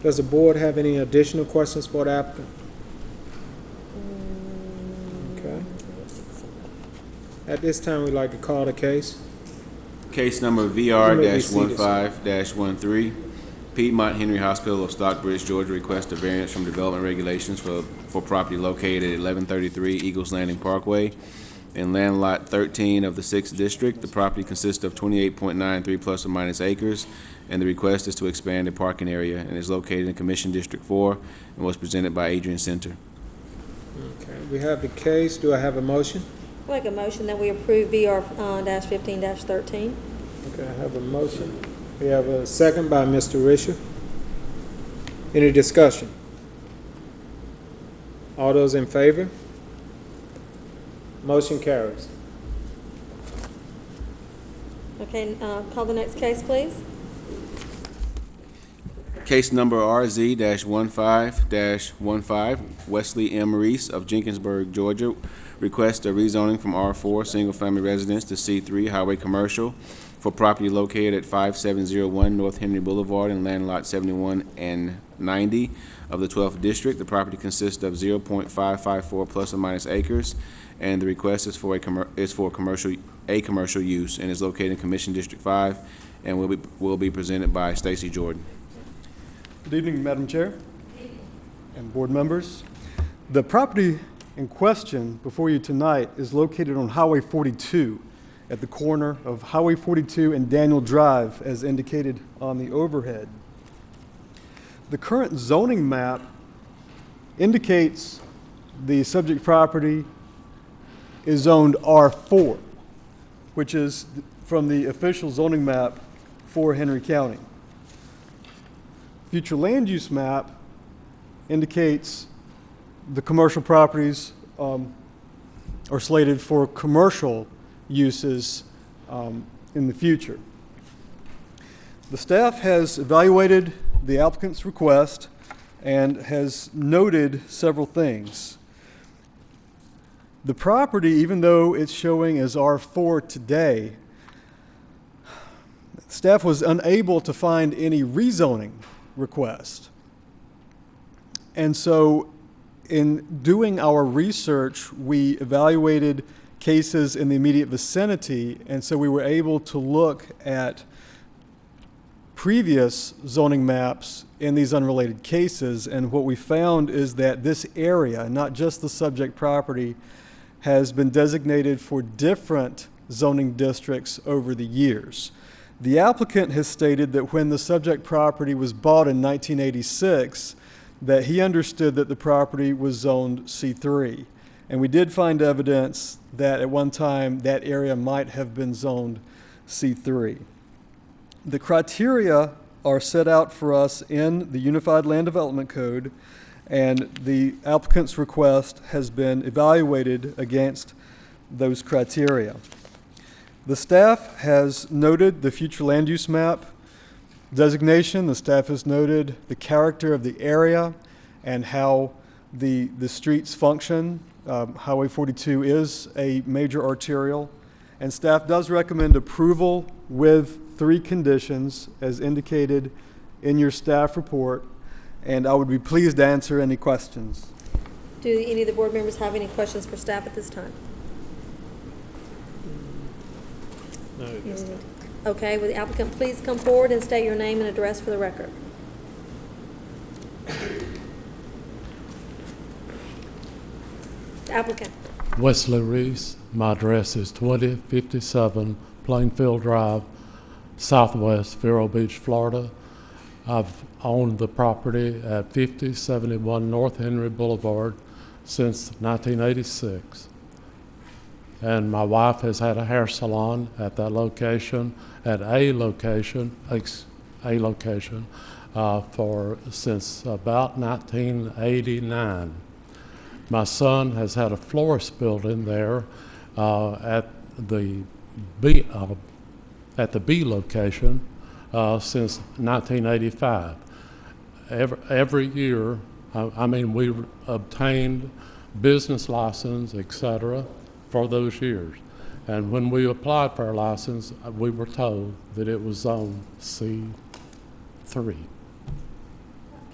Does the board have any additional questions for the applicant? Okay. At this time, we'd like to call the case. Case number VR-15-13, Piedmont Henry Hospital of Stockbridge, Georgia requests a variance from development regulations for property located at 1133 Eagles Landing Parkway in land lot 13 of the 6th District. The property consists of 28.93 plus or minus acres, and the request is to expand the parking area and is located in Commission District 4 and was presented by Adrian Center. Okay, we have the case. Do I have a motion? I'll make a motion that we approve VR-15-13. Okay, I have a motion. We have a second by Mr. Risher. Any discussion? All those in favor? Motion carries. Okay, call the next case, please. Case number RZ-15-15, Wesley M. Reese of Jenkinsburg, Georgia, requests a rezoning from R4 single-family residence to C3 highway commercial for property located at 5701 North Henry Boulevard in land lot 71 and 90 of the 12th District. The property consists of 0.554 plus or minus acres, and the request is for commercial use and is located in Commission District 5 and will be presented by Stacy Jordan. Good evening, Madam Chair and board members. The property in question before you tonight is located on Highway 42 at the corner of Highway 42 and Daniel Drive, as indicated on the overhead. The current zoning map indicates the subject property is zoned R4, which is from the official zoning map for Henry County. Future land use map indicates the commercial properties are slated for commercial uses in the future. The staff has evaluated the applicant's request and has noted several things. The property, even though it's showing as R4 today, staff was unable to find any rezoning request. And so in doing our research, we evaluated cases in the immediate vicinity, and so we were able to look at previous zoning maps in these unrelated cases, and what we found is that this area, not just the subject property, has been designated for different zoning districts over the years. The applicant has stated that when the subject property was bought in 1986, that he understood that the property was zoned C3. And we did find evidence that at one time that area might have been zoned C3. The criteria are set out for us in the Unified Land Development Code, and the applicant's request has been evaluated against those criteria. The staff has noted the future land use map designation. The staff has noted the character of the area and how the streets function. Highway 42 is a major arterial, and staff does recommend approval with 3 conditions as indicated in your staff report, and I would be pleased to answer any questions. Do any of the board members have any questions for staff at this time? No. Okay, will the applicant please come forward and state your name and address for the record? Applicant. Wesley Reese. My address is 2057 Plainfield Drive, Southwest Vero Beach, Florida. I've owned the property at 5071 North Henry Boulevard since 1986. And my wife has had a hair salon at that location, at a location, since about 1989. My son has had a florist building there at the B location since 1985. Every year, we obtained business license, etc., for those years. And when we applied for our license, we were told that it was zone C3. Okay,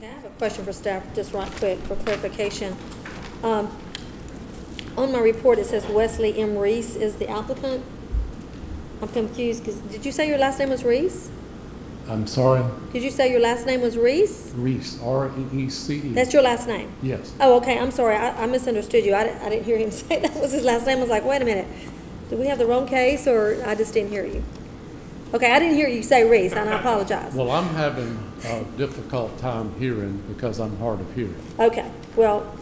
I have a question for staff, just right quick for clarification. On my report, it says Wesley M. Reese is the applicant. I'm confused because did you say your last name was Reese? I'm sorry? Did you say your last name was Reese? Reese, R-E-E-C-E. That's your last name? Yes. Oh, okay, I'm sorry. I misunderstood you. I didn't hear him say that was his last name. I was like, wait a minute. Did we have the wrong case or I just didn't hear you? Okay, I didn't hear you say Reese, and I apologize. Well, I'm having a difficult time hearing because I'm hard of hearing. Okay, well,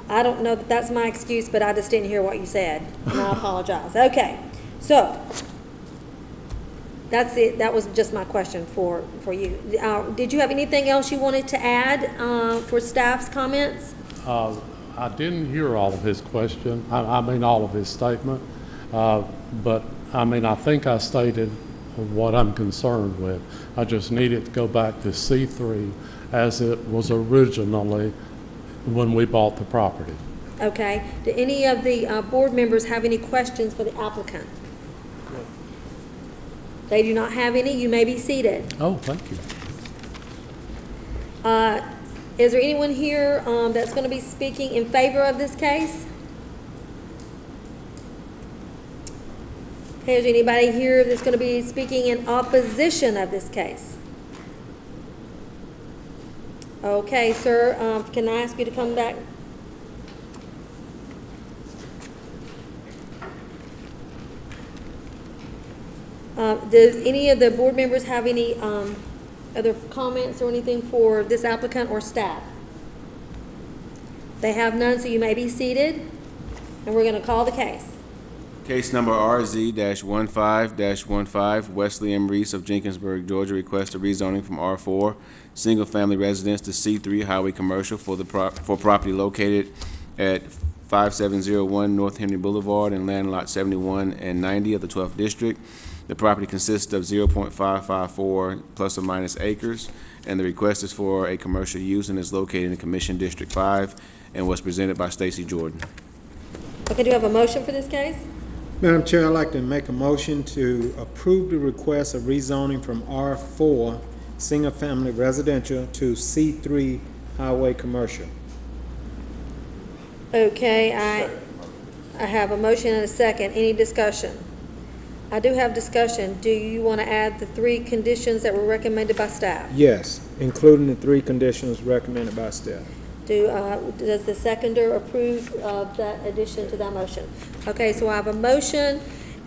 I don't know that that's my excuse, but I just didn't hear what you said, and I apologize. Okay, so that's it. That was just my question for you. Did you have anything else you wanted to add for staff's comments? I didn't hear all of his question. All of his statement. But I think I stated what I'm concerned with. I just needed to go back to C3 as it was originally when we bought the property. Okay. Do any of the board members have any questions for the applicant? They do not have any. You may be seated. Oh, thank you. Is there anyone here that's going to be speaking in favor of this case? Okay, is there anybody here that's going to be speaking in opposition of this case? Okay, sir, can I ask you to come back? Does any of the board members have any other comments or anything for this applicant or staff? They have none, so you may be seated, and we're going to call the case. Case number RZ-15-15, Wesley M. Reese of Jenkinsburg, Georgia, requests a rezoning from R4, single-family residence to C3, highway commercial for property located at 5701 North Henry Boulevard and land lot 71 and 90 of the 12th District. The property consists of 0.554 plus or minus acres, and the request is for a commercial use and is located in Commission District 5 and was presented by Stacy Jordan. Okay, do you have a motion for this case? Madam Chair, I'd like to make a motion to approve the request of rezoning from R4, single-family residential, to C3, highway commercial. Okay, I have a motion and a second. Any discussion? I do have discussion. Do you want to add the 3 conditions that were recommended by staff? Yes, including the 3 conditions recommended by staff. Does the seconder approve of that addition to that motion? Okay, so I have a motion,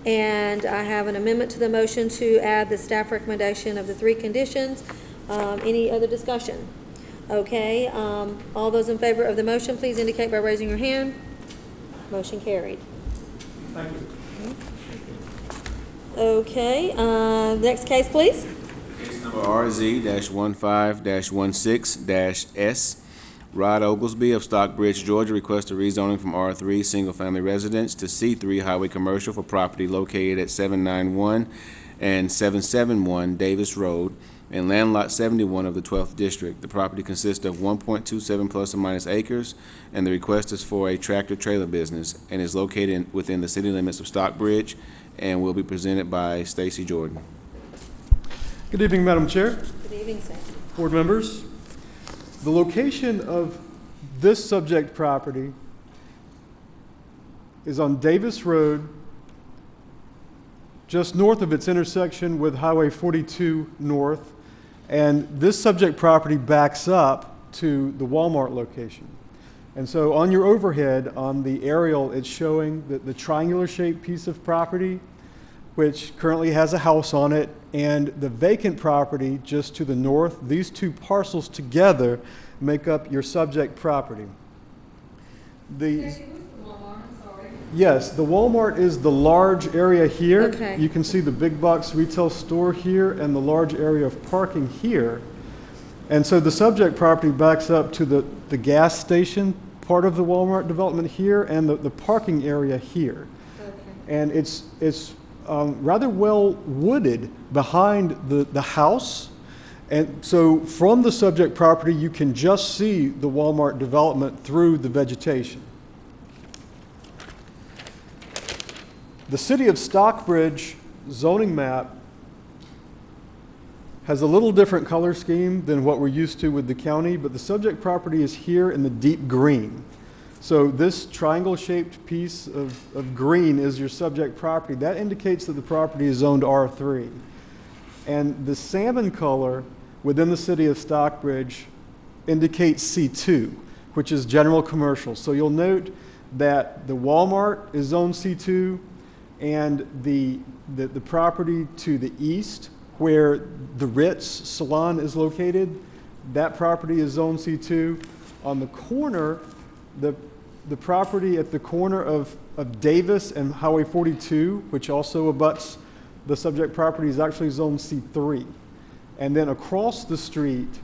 and I have an amendment to the motion to add the staff recommendation of the 3 conditions. Any other discussion? Okay, all those in favor of the motion, please indicate by raising your hand. Motion carried. Thank you. Okay, next case, please. Case number RZ-15-16-S. Rod Oglesby of Stockbridge, Georgia, requests a rezoning from R3 Single Family Residence to C3 Highway Commercial for property located at 791 and 771 Davis Road in Land Lot 71 of the 12th District. The property consists of 1.27 plus or minus acres, and the request is for a tractor-trailer business and is located within the city limits of Stockbridge and will be presented by Stacy Jordan. Good evening, Madam Chair. Good evening, sir. Board members. The location of this subject property is on Davis Road, just north of its intersection with Highway 42 North, and this subject property backs up to the Walmart location. And so on your overhead, on the aerial, it's showing the triangular-shaped piece of property, which currently has a house on it, and the vacant property just to the north. These 2 parcels together make up your subject property. Yes, the Walmart is the large area here. Okay. You can see the big box retail store here and the large area of parking here. And so the subject property backs up to the gas station part of the Walmart development here and the parking area here. Okay. And it's rather well wooded behind the house. And so from the subject property, you can just see the Walmart development through the vegetation. The city of Stockbridge zoning map has a little different color scheme than what we're used to with the county, but the subject property is here in the deep green. So this triangle-shaped piece of green is your subject property. That indicates that the property is zoned R3. And the salmon color within the city of Stockbridge indicates C2, which is general commercial. So you'll note that the Walmart is zoned C2, and the property to the east, where the Ritz Salon is located, that property is zoned C2. On the corner, the property at the corner of Davis and Highway 42, which also abuts the subject property, is actually zoned C3. And then across the street,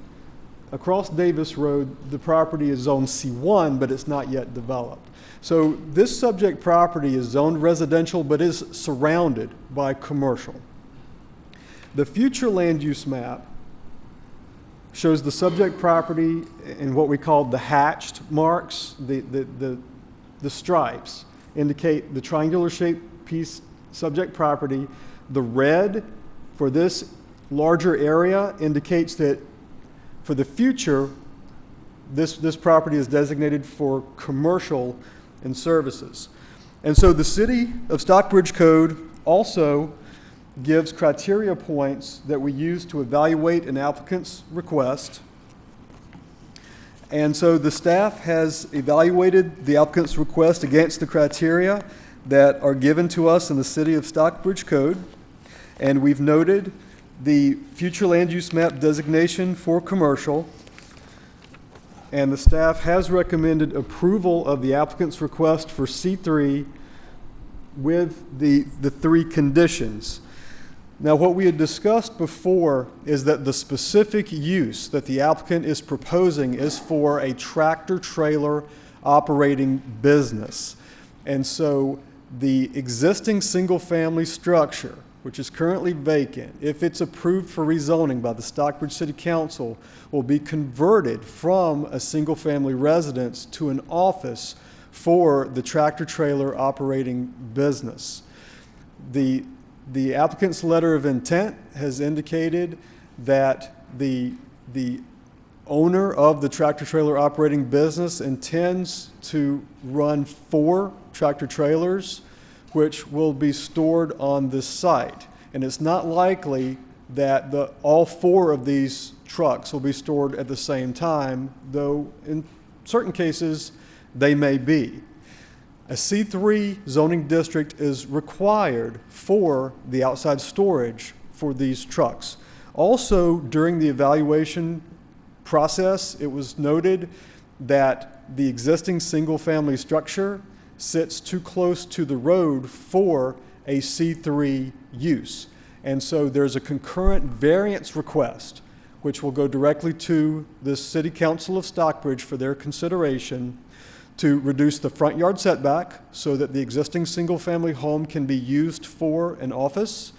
across Davis Road, the property is zoned C1, but it's not yet developed. So this subject property is zoned residential, but is surrounded by commercial. The future land use map shows the subject property in what we call the hatched marks. The stripes indicate the triangular shaped piece subject property. The red for this larger area indicates that for the future, this property is designated for commercial and services. And so the city of Stockbridge Code also gives criteria points that we use to evaluate an applicant's request. And so the staff has evaluated the applicant's request against the criteria that are given to us in the city of Stockbridge Code. And we've noted the future land use map designation for commercial. And the staff has recommended approval of the applicant's request for C3 with the 3 conditions. Now, what we had discussed before is that the specific use that the applicant is proposing is for a tractor-trailer operating business. And so the existing single-family structure, which is currently vacant, if it's approved for rezoning by the Stockbridge City Council, will be converted from a single-family residence to an office for the tractor-trailer operating business. The applicant's letter of intent has indicated that the owner of the tractor-trailer operating business intends to run 4 tractor-trailers which will be stored on this site. And it's not likely that all 4 of these trucks will be stored at the same time, though in certain cases they may be. A C3 zoning district is required for the outside storage for these trucks. Also, during the evaluation process, it was noted that the existing single-family structure sits too close to the road for a C3 use. And so there's a concurrent variance request, which will go directly to the City Council of Stockbridge for their consideration, to reduce the front yard setback so that the existing single-family home can be used for an office.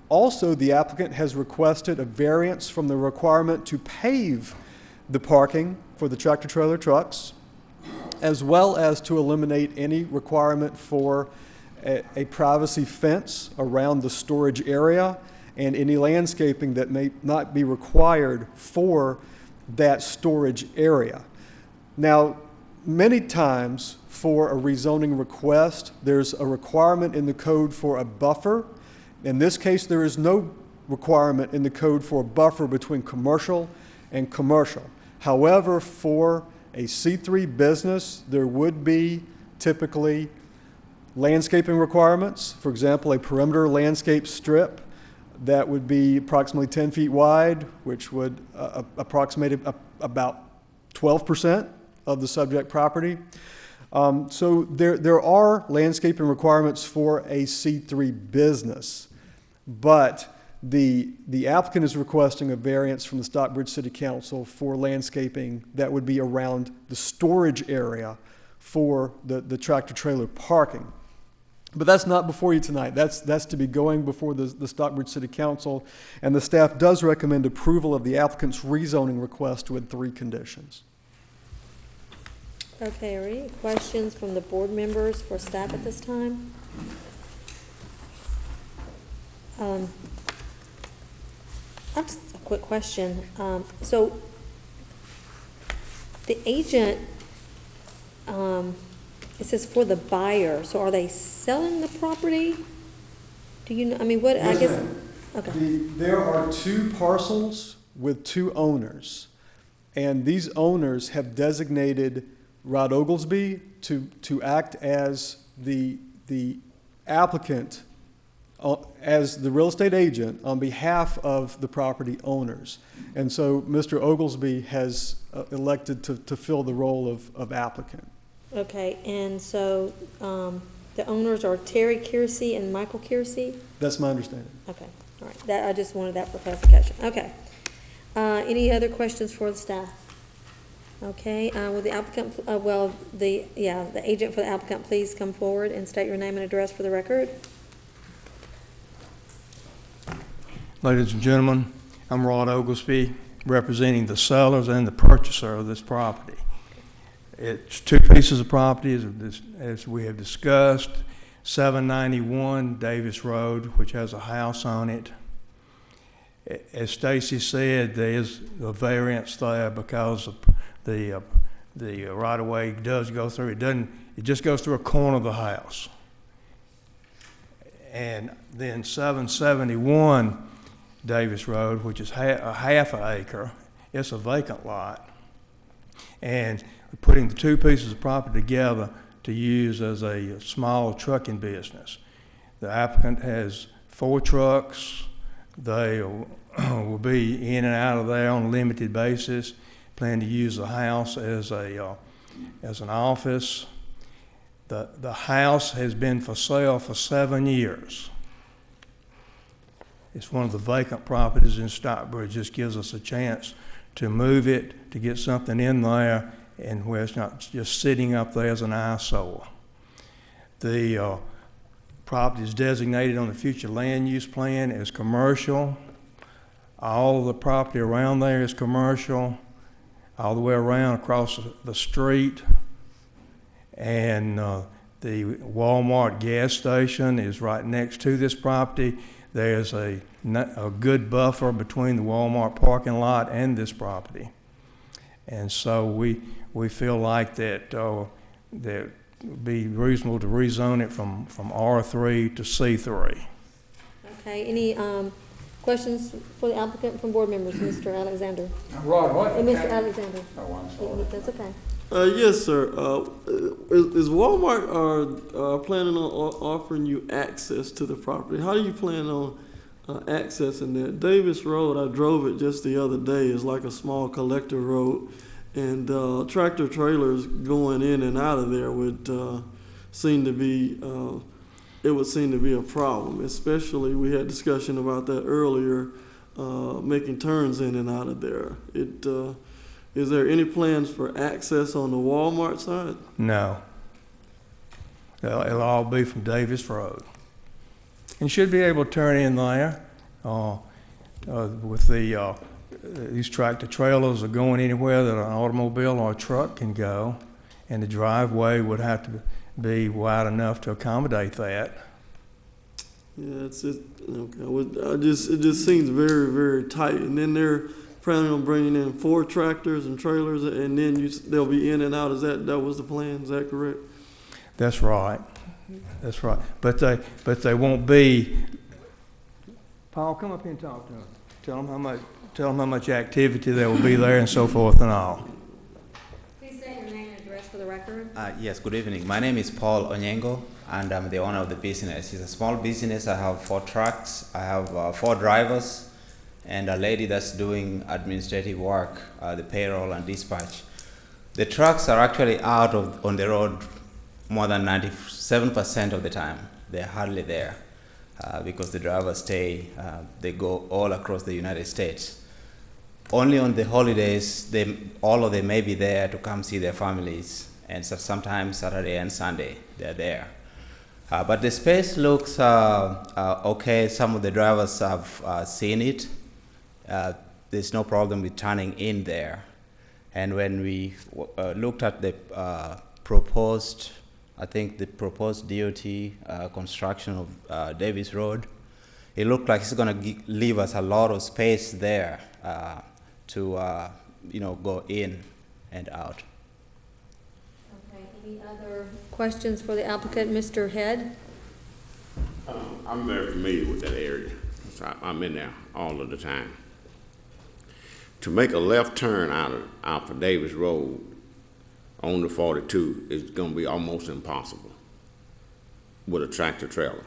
Also, the applicant has requested a variance from the requirement to pave the parking for the tractor-trailer trucks, as well as to eliminate any requirement for a privacy fence around the storage area and any landscaping that may not be required for that storage area. Now, many times for a rezoning request, there's a requirement in the code for a buffer. In this case, there is no requirement in the code for a buffer between commercial and commercial. However, for a C3 business, there would be typically landscaping requirements. For example, a perimeter landscape strip that would be approximately 10 feet wide, which would approximate about 12% of the subject property. So there are landscaping requirements for a C3 business, but the applicant is requesting a variance from the Stockbridge City Council for landscaping that would be around the storage area for the tractor-trailer parking. But that's not before you tonight. That's to be going before the Stockbridge City Council, and the staff does recommend approval of the applicant's rezoning request with 3 conditions. Okay, are there any questions from the board members for staff at this time? Just a quick question. So the agent, it says for the buyer, so are they selling the property? Do you know, I mean, what, I guess, okay. There are 2 parcels with 2 owners, and these owners have designated Rod Oglesby to act as the applicant, as the real estate agent on behalf of the property owners. And so Mr. Oglesby has elected to fill the role of applicant. Okay, and so the owners are Terry Kiersey and Michael Kiersey? That's my understanding. Okay, all right. I just wanted that for clarification. Okay. Any other questions for the staff? Okay, will the applicant, the agent for the applicant please come forward and state your name and address for the record? Ladies and gentlemen, I'm Rod Oglesby, representing the sellers and the purchaser of this property. It's 2 pieces of property, as we have discussed. 791 Davis Road, which has a house on it. As Stacy said, there is a variance there because of the right-of-way does go through. It just goes through a corner of the house. And then 771 Davis Road, which is a half an acre, it's a vacant lot. And we're putting the 2 pieces of property together to use as a small trucking business. The applicant has 4 trucks. They will be in and out of there on a limited basis. Plan to use the house as an office. The house has been for sale for 7 years. It's one of the vacant properties in Stockbridge. This gives us a chance to move it, to get something in there, and where it's not just sitting up there as an eyesore. The property is designated on the future land use plan as commercial. All of the property around there is commercial, all the way around across the street. And the Walmart gas station is right next to this property. There's a good buffer between the Walmart parking lot and this property. And so we feel like that that it would be reasonable to rezone it from R3 to C3. Okay, any questions for the applicant from board members? Mr. Alexander. Rod, what? Mr. Alexander. Oh, I'm sorry. That's okay. Yes, sir. Is Walmart planning on offering you access to the property? How do you plan on accessing that? Davis Road, I drove it just the other day. It's like a small collector road, and tractor trailers going in and out of there would seem to be a problem. Especially, we had discussion about that earlier, making turns in and out of there. Is there any plans for access on the Walmart side? No. It'll all be from Davis Road. And should be able to turn in there with these tractor trailers are going anywhere that an automobile or a truck can go, and the driveway would have to be wide enough to accommodate that. Yeah, it's just, okay. It just seems very, very tight. And then they're planning on bringing in 4 tractors and trailers, and then they'll be in and out. That was the plan? Is that correct? That's right. That's right. But they won't be. Paul, come up here and talk to them. Tell them how much activity there will be there and so forth and all. Please state your name and address for the record. Yes, good evening. My name is Paul Onyengo, and I'm the owner of the business. It's a small business. I have 4 trucks. I have 4 drivers, and a lady that's doing administrative work, the payroll and dispatch. The trucks are actually out on the road more than 97% of the time. They're hardly there because the drivers they go all across the United States. Only on the holidays, all of them may be there to come see their families, and so sometimes Saturday and Sunday they're there. But the space looks okay. Some of the drivers have seen it. There's no problem with turning in there. And when we looked at the proposed DOT construction of Davis Road, it looked like it's going to leave us a lot of space there to go in and out. Okay, any other questions for the applicant? Mr. Head? I'm very familiar with that area. So I'm in there all of the time. To make a left turn out of Davis Road on the 42 is going to be almost impossible with a tractor trailer,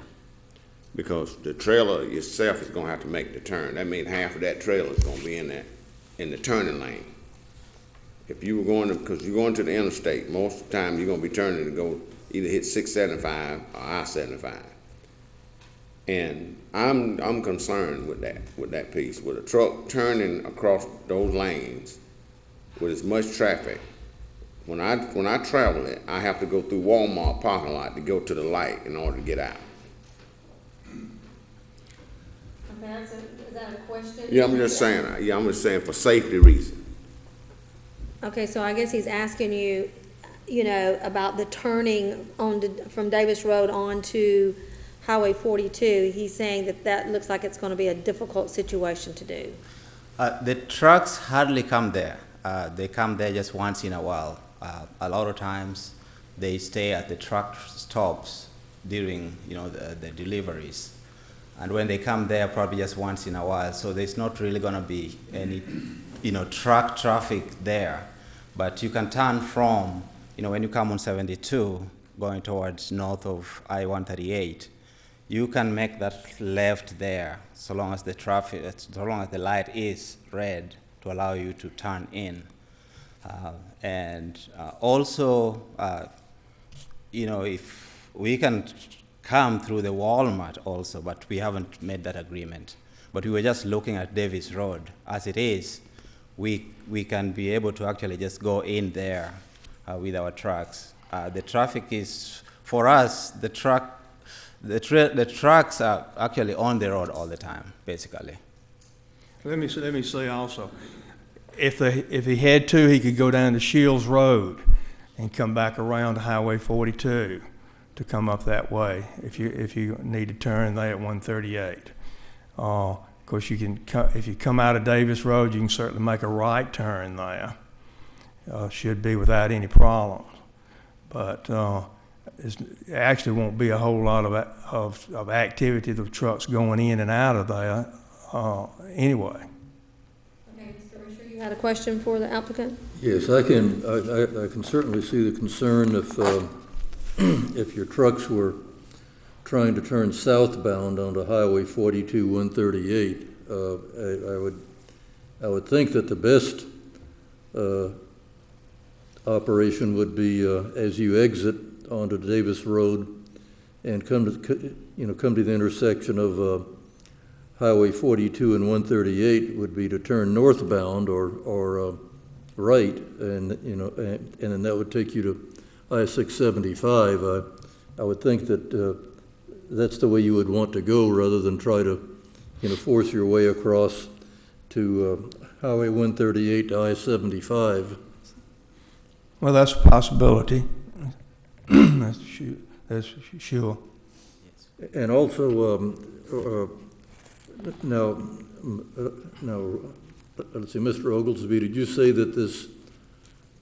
because the trailer itself is going to have to make the turn. That means half of that trailer is going to be in the turning lane. If you were going because you're going to the interstate, most of the time you're going to be turning to go either hit 675 or I-75. And I'm concerned with that piece. With a truck turning across those lanes with as much traffic, when I travel it, I have to go through Walmart parking lot to go to the light in order to get out. Okay, is that a question? Yeah, I'm just saying for safety reasons. Okay, so I guess he's asking you, about the turning from Davis Road onto Highway 42. He's saying that looks like it's going to be a difficult situation to do. The trucks hardly come there. They come there just once in a while. A lot of times they stay at the truck stops during the deliveries. And when they come there, probably just once in a while. So there's not really going to be any truck traffic there. But you can turn from, when you come on 72 going towards north of I-138, you can make that left there so long as the light is red to allow you to turn in. Also, if we can come through the Walmart also, but we haven't made that agreement. But we were just looking at Davis Road. As it is, we can be able to actually just go in there with our trucks. The traffic is, for us, the trucks are actually on the road all the time, basically. Let me say also, if he had to, he could go down to Shields Road and come back around to Highway 42 to come up that way if you need to turn there at 138. Of course, if you come out of Davis Road, you can certainly make a right turn there. Should be without any problems. But it actually won't be a whole lot of activity of trucks going in and out of there anyway. Okay, Mr. Risher, you had a question for the applicant? Yes, I can certainly see the concern if your trucks were trying to turn southbound onto Highway 42 138. I would think that the best operation would be as you exit onto Davis Road and come to the intersection of Highway 42 and 138 would be to turn northbound or right, and then that would take you to I-675. I would think that that's the way you would want to go, rather than try to force your way across to Highway 138 to I-75. Well, that's a possibility. That's sure. And also, now, let's see, Mr. Oglesby, did you say that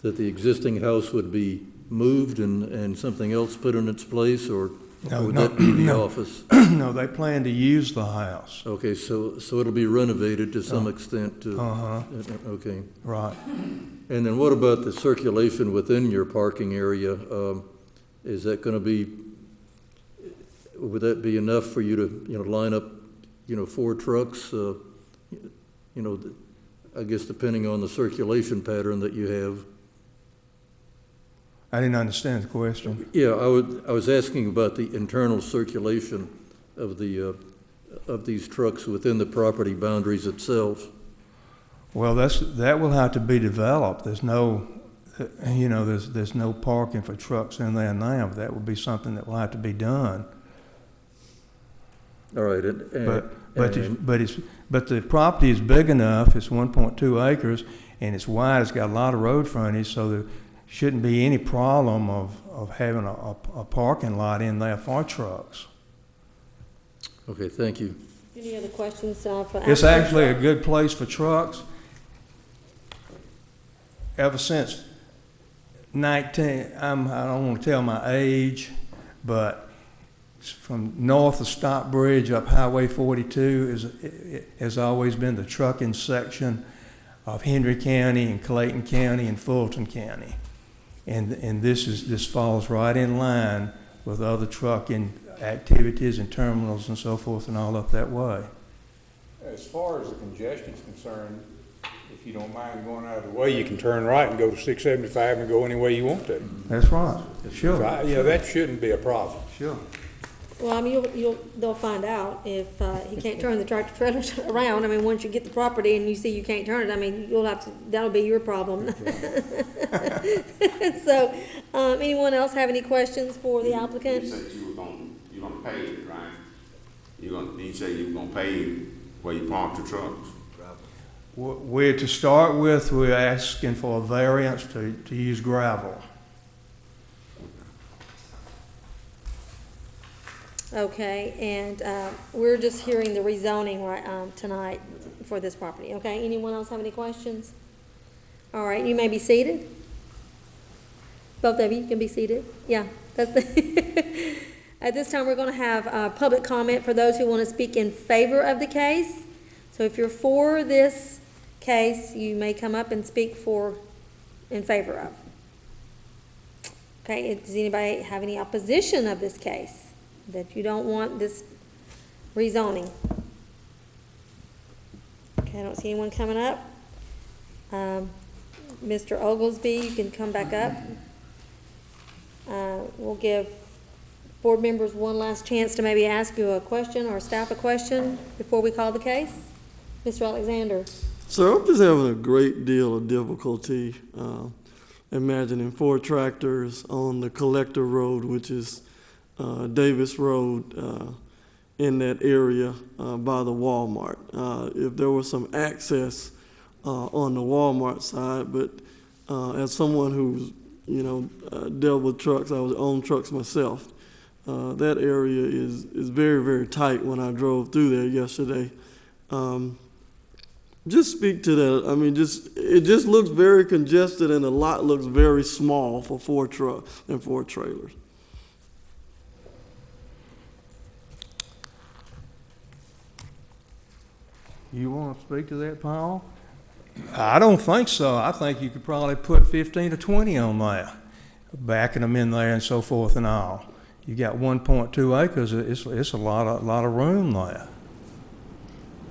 the existing house would be moved and something else put in its place, or would that be the office? No, they plan to use the house. Okay, so it'll be renovated to some extent. Okay. Right. And then what about the circulation within your parking area? Is that going to be? Would that be enough for you to line up 4 trucks? I guess depending on the circulation pattern that you have. I didn't understand the question. Yeah, I was asking about the internal circulation of these trucks within the property boundaries itself. Well, that will have to be developed. There's no, there's no parking for trucks in there now. That would be something that will have to be done. All right, but the property is big enough. It's 1.2 acres, and it's wide. It's got a lot of road frontage, so there shouldn't be any problem of having a parking lot in there for trucks. Okay, thank you. Any other questions for It's actually a good place for trucks. Ever since I don't want to tell my age, but from north of Stockbridge up Highway 42 has always been the trucking section of Henry County and Clayton County and Fulton County. And this falls right in line with other trucking activities and terminals and so forth and all up that way. As far as the congestion is concerned, if you don't mind going out of the way, you can turn right and go to 675 and go any way you want to. That's right. Sure. So that shouldn't be a problem. Sure. Well, I mean, they'll find out if he can't turn the tractor trailers around. I mean, once you get the property and you see you can't turn it, I mean, that'll be your problem. So, anyone else have any questions for the applicant? You said you're gonna pave it, right? You say you're gonna pave where you park the trucks. To start with, we're asking for a variance to use gravel. Okay, and we're just hearing the rezoning tonight for this property. Okay, anyone else have any questions? All right, you may be seated. Both of you can be seated. Yeah, that's At this time, we're going to have public comment for those who want to speak in favor of the case. So if you're for this case, you may come up and speak in favor of. Okay, does anybody have any opposition of this case? That you don't want this rezoning? Okay, I don't see anyone coming up. Mr. Oglesby, you can come back up. We'll give board members one last chance to maybe ask you a question or staff a question before we call the case. Mr. Alexander. So I'm just having a great deal of difficulty imagining 4 tractors on the collector road, which is Davis Road, in that area by the Walmart. If there was some access on the Walmart side, but as someone who's dealt with trucks. I own trucks myself. That area is very, very tight when I drove through there yesterday. Just speak to that. I mean, it just looks very congested, and the lot looks very small for 4 trucks and 4 trailers. You want to speak to that, Paul? I don't think so. I think you could probably put 15 to 20 on there, backing them in there and so forth and all. You got 1.2 acres. It's a lot of room there.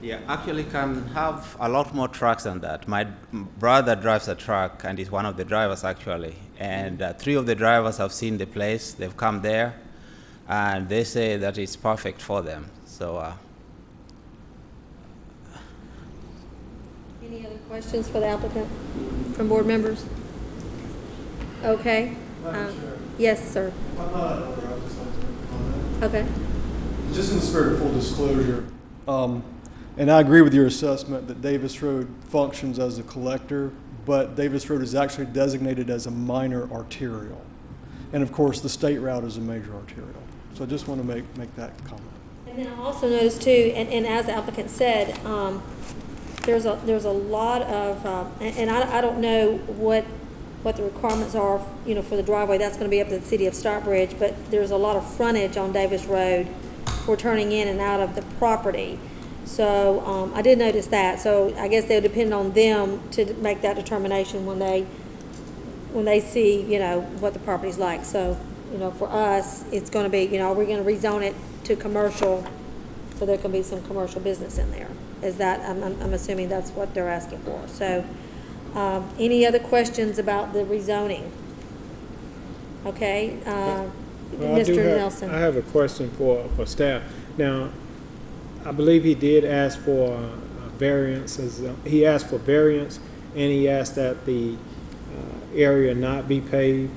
Yeah, actually can have a lot more trucks than that. My brother drives a truck and is one of the drivers actually. And 3 of the drivers have seen the place. They've come there and they say that it's perfect for them. So. Any other questions for the applicant from board members? Okay. Yes, sir. Okay. Just in the spirit of full disclosure, and I agree with your assessment that Davis Road functions as a collector, but Davis Road is actually designated as a minor arterial. And of course, the state route is a major arterial. So I just want to make that comment. And then I also noticed too, and as the applicant said, there's a lot of, and I don't know what the requirements are, for the driveway. That's going to be up to the city of Stockbridge, but there's a lot of frontage on Davis Road for turning in and out of the property. So I did notice that. So I guess they'll depend on them to make that determination when they see, what the property's like. So, for us, it's going to be, are we going to rezone it to commercial so there can be some commercial business in there? Is that, I'm assuming that's what they're asking for. So any other questions about the rezoning? Okay, Mr. Nelson. I have a question for staff. Now, I believe he did ask for variances. He asked for variance, and he asked that the area not be paved.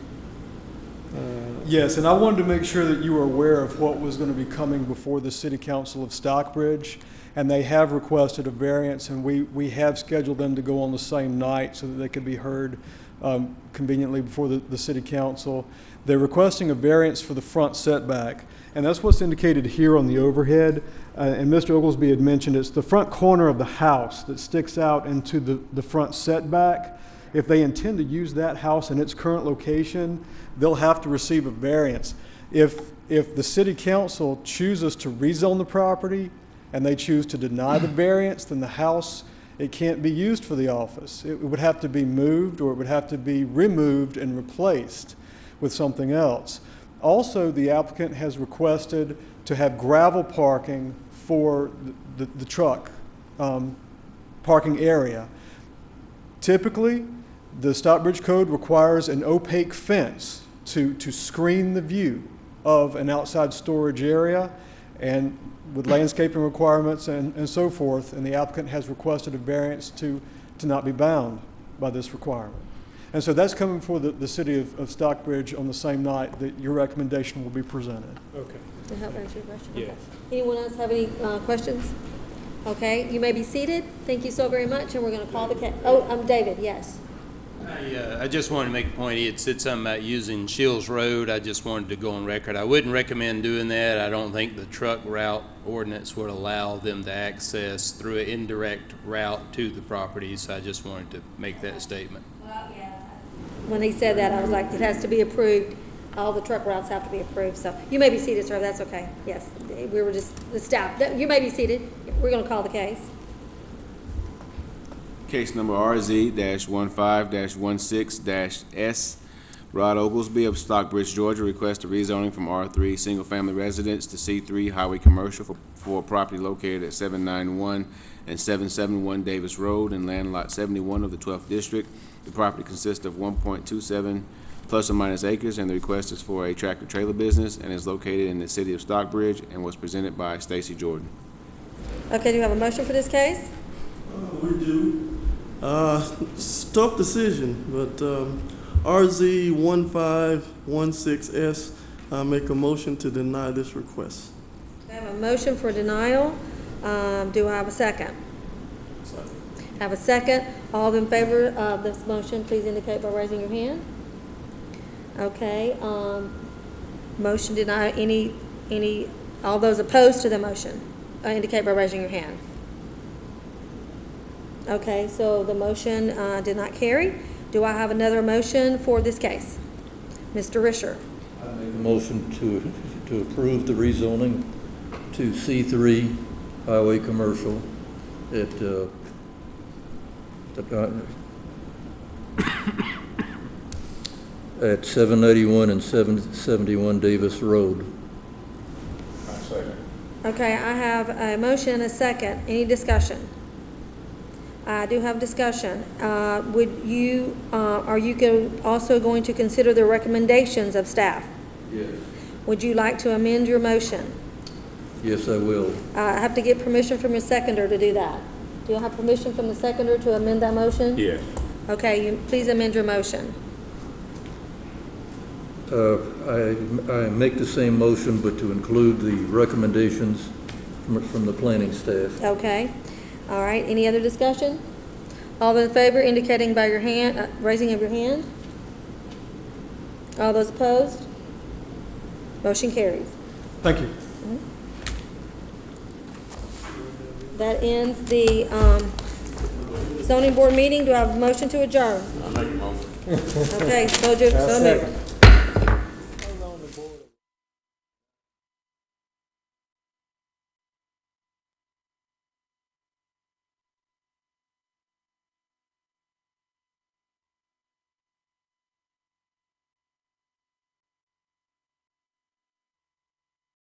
Yes, and I wanted to make sure that you were aware of what was going to be coming before the City Council of Stockbridge, and they have requested a variance, and we have scheduled them to go on the same night so that they could be heard conveniently before the City Council. They're requesting a variance for the front setback, and that's what's indicated here on the overhead. And Mr. Oglesby had mentioned it's the front corner of the house that sticks out into the front setback. If they intend to use that house in its current location, they'll have to receive a variance. If the City Council chooses to rezone the property and they choose to deny the variance, then the house, it can't be used for the office. It would have to be moved, or it would have to be removed and replaced with something else. Also, the applicant has requested to have gravel parking for the truck parking area. Typically, the Stockbridge Code requires an opaque fence to screen the view of an outside storage area, and with landscaping requirements and so forth, and the applicant has requested a variance to not be bound by this requirement. And so that's coming for the city of Stockbridge on the same night that your recommendation will be presented. Okay. To help answer your question? Yeah. Okay. Anyone else have any questions? Okay, you may be seated. Thank you so very much, and we're going to call the case. Oh, David, yes. I just wanted to make a point. He had said something about using Shields Road. I just wanted to go on record. I wouldn't recommend doing that. I don't think the truck route ordinance would allow them to access through an indirect route to the property, so I just wanted to make that statement. When he said that, I was like, it has to be approved. All the truck routes have to be approved. So you may be seated, sir. That's okay. Yes, we were just the staff. You may be seated. We're going to call the case. Case number RZ-15-16-S. Rod Oglesby of Stockbridge, Georgia, requests a rezoning from R3 Single Family Residence to C3 Highway Commercial for property located at 791 and 771 Davis Road in land lot 71 of the 12th District. The property consists of 1.27 plus or minus acres, and the request is for a tractor trailer business and is located in the city of Stockbridge and was presented by Stacy Jordan. Okay, do you have a motion for this case? We do. It's a tough decision, but RZ-1516S, I make a motion to deny this request. I have a motion for denial. Do I have a second? Second. Have a second. All in favor of this motion, please indicate by raising your hand. Okay, motion denied. All those opposed to the motion indicate by raising your hand. Okay, so the motion did not carry. Do I have another motion for this case? Mr. Risher. I make a motion to approve the rezoning to C3 Highway Commercial at 781 and 771 Davis Road. Okay, I have a motion and a second. Any discussion? I do have discussion. Are you also going to consider the recommendations of staff? Yes. Would you like to amend your motion? Yes, I will. I have to get permission from your seconder to do that. Do you have permission from the seconder to amend that motion? Yes. Okay, please amend your motion. I make the same motion, but to include the recommendations from the planning staff. Okay. All right. Any other discussion? All those in favor indicating by your hand, raising of your hand. All those opposed? Motion carries. Thank you. That ends the zoning board meeting. Do I have a motion to adjourn? I make a motion. Okay, so moved.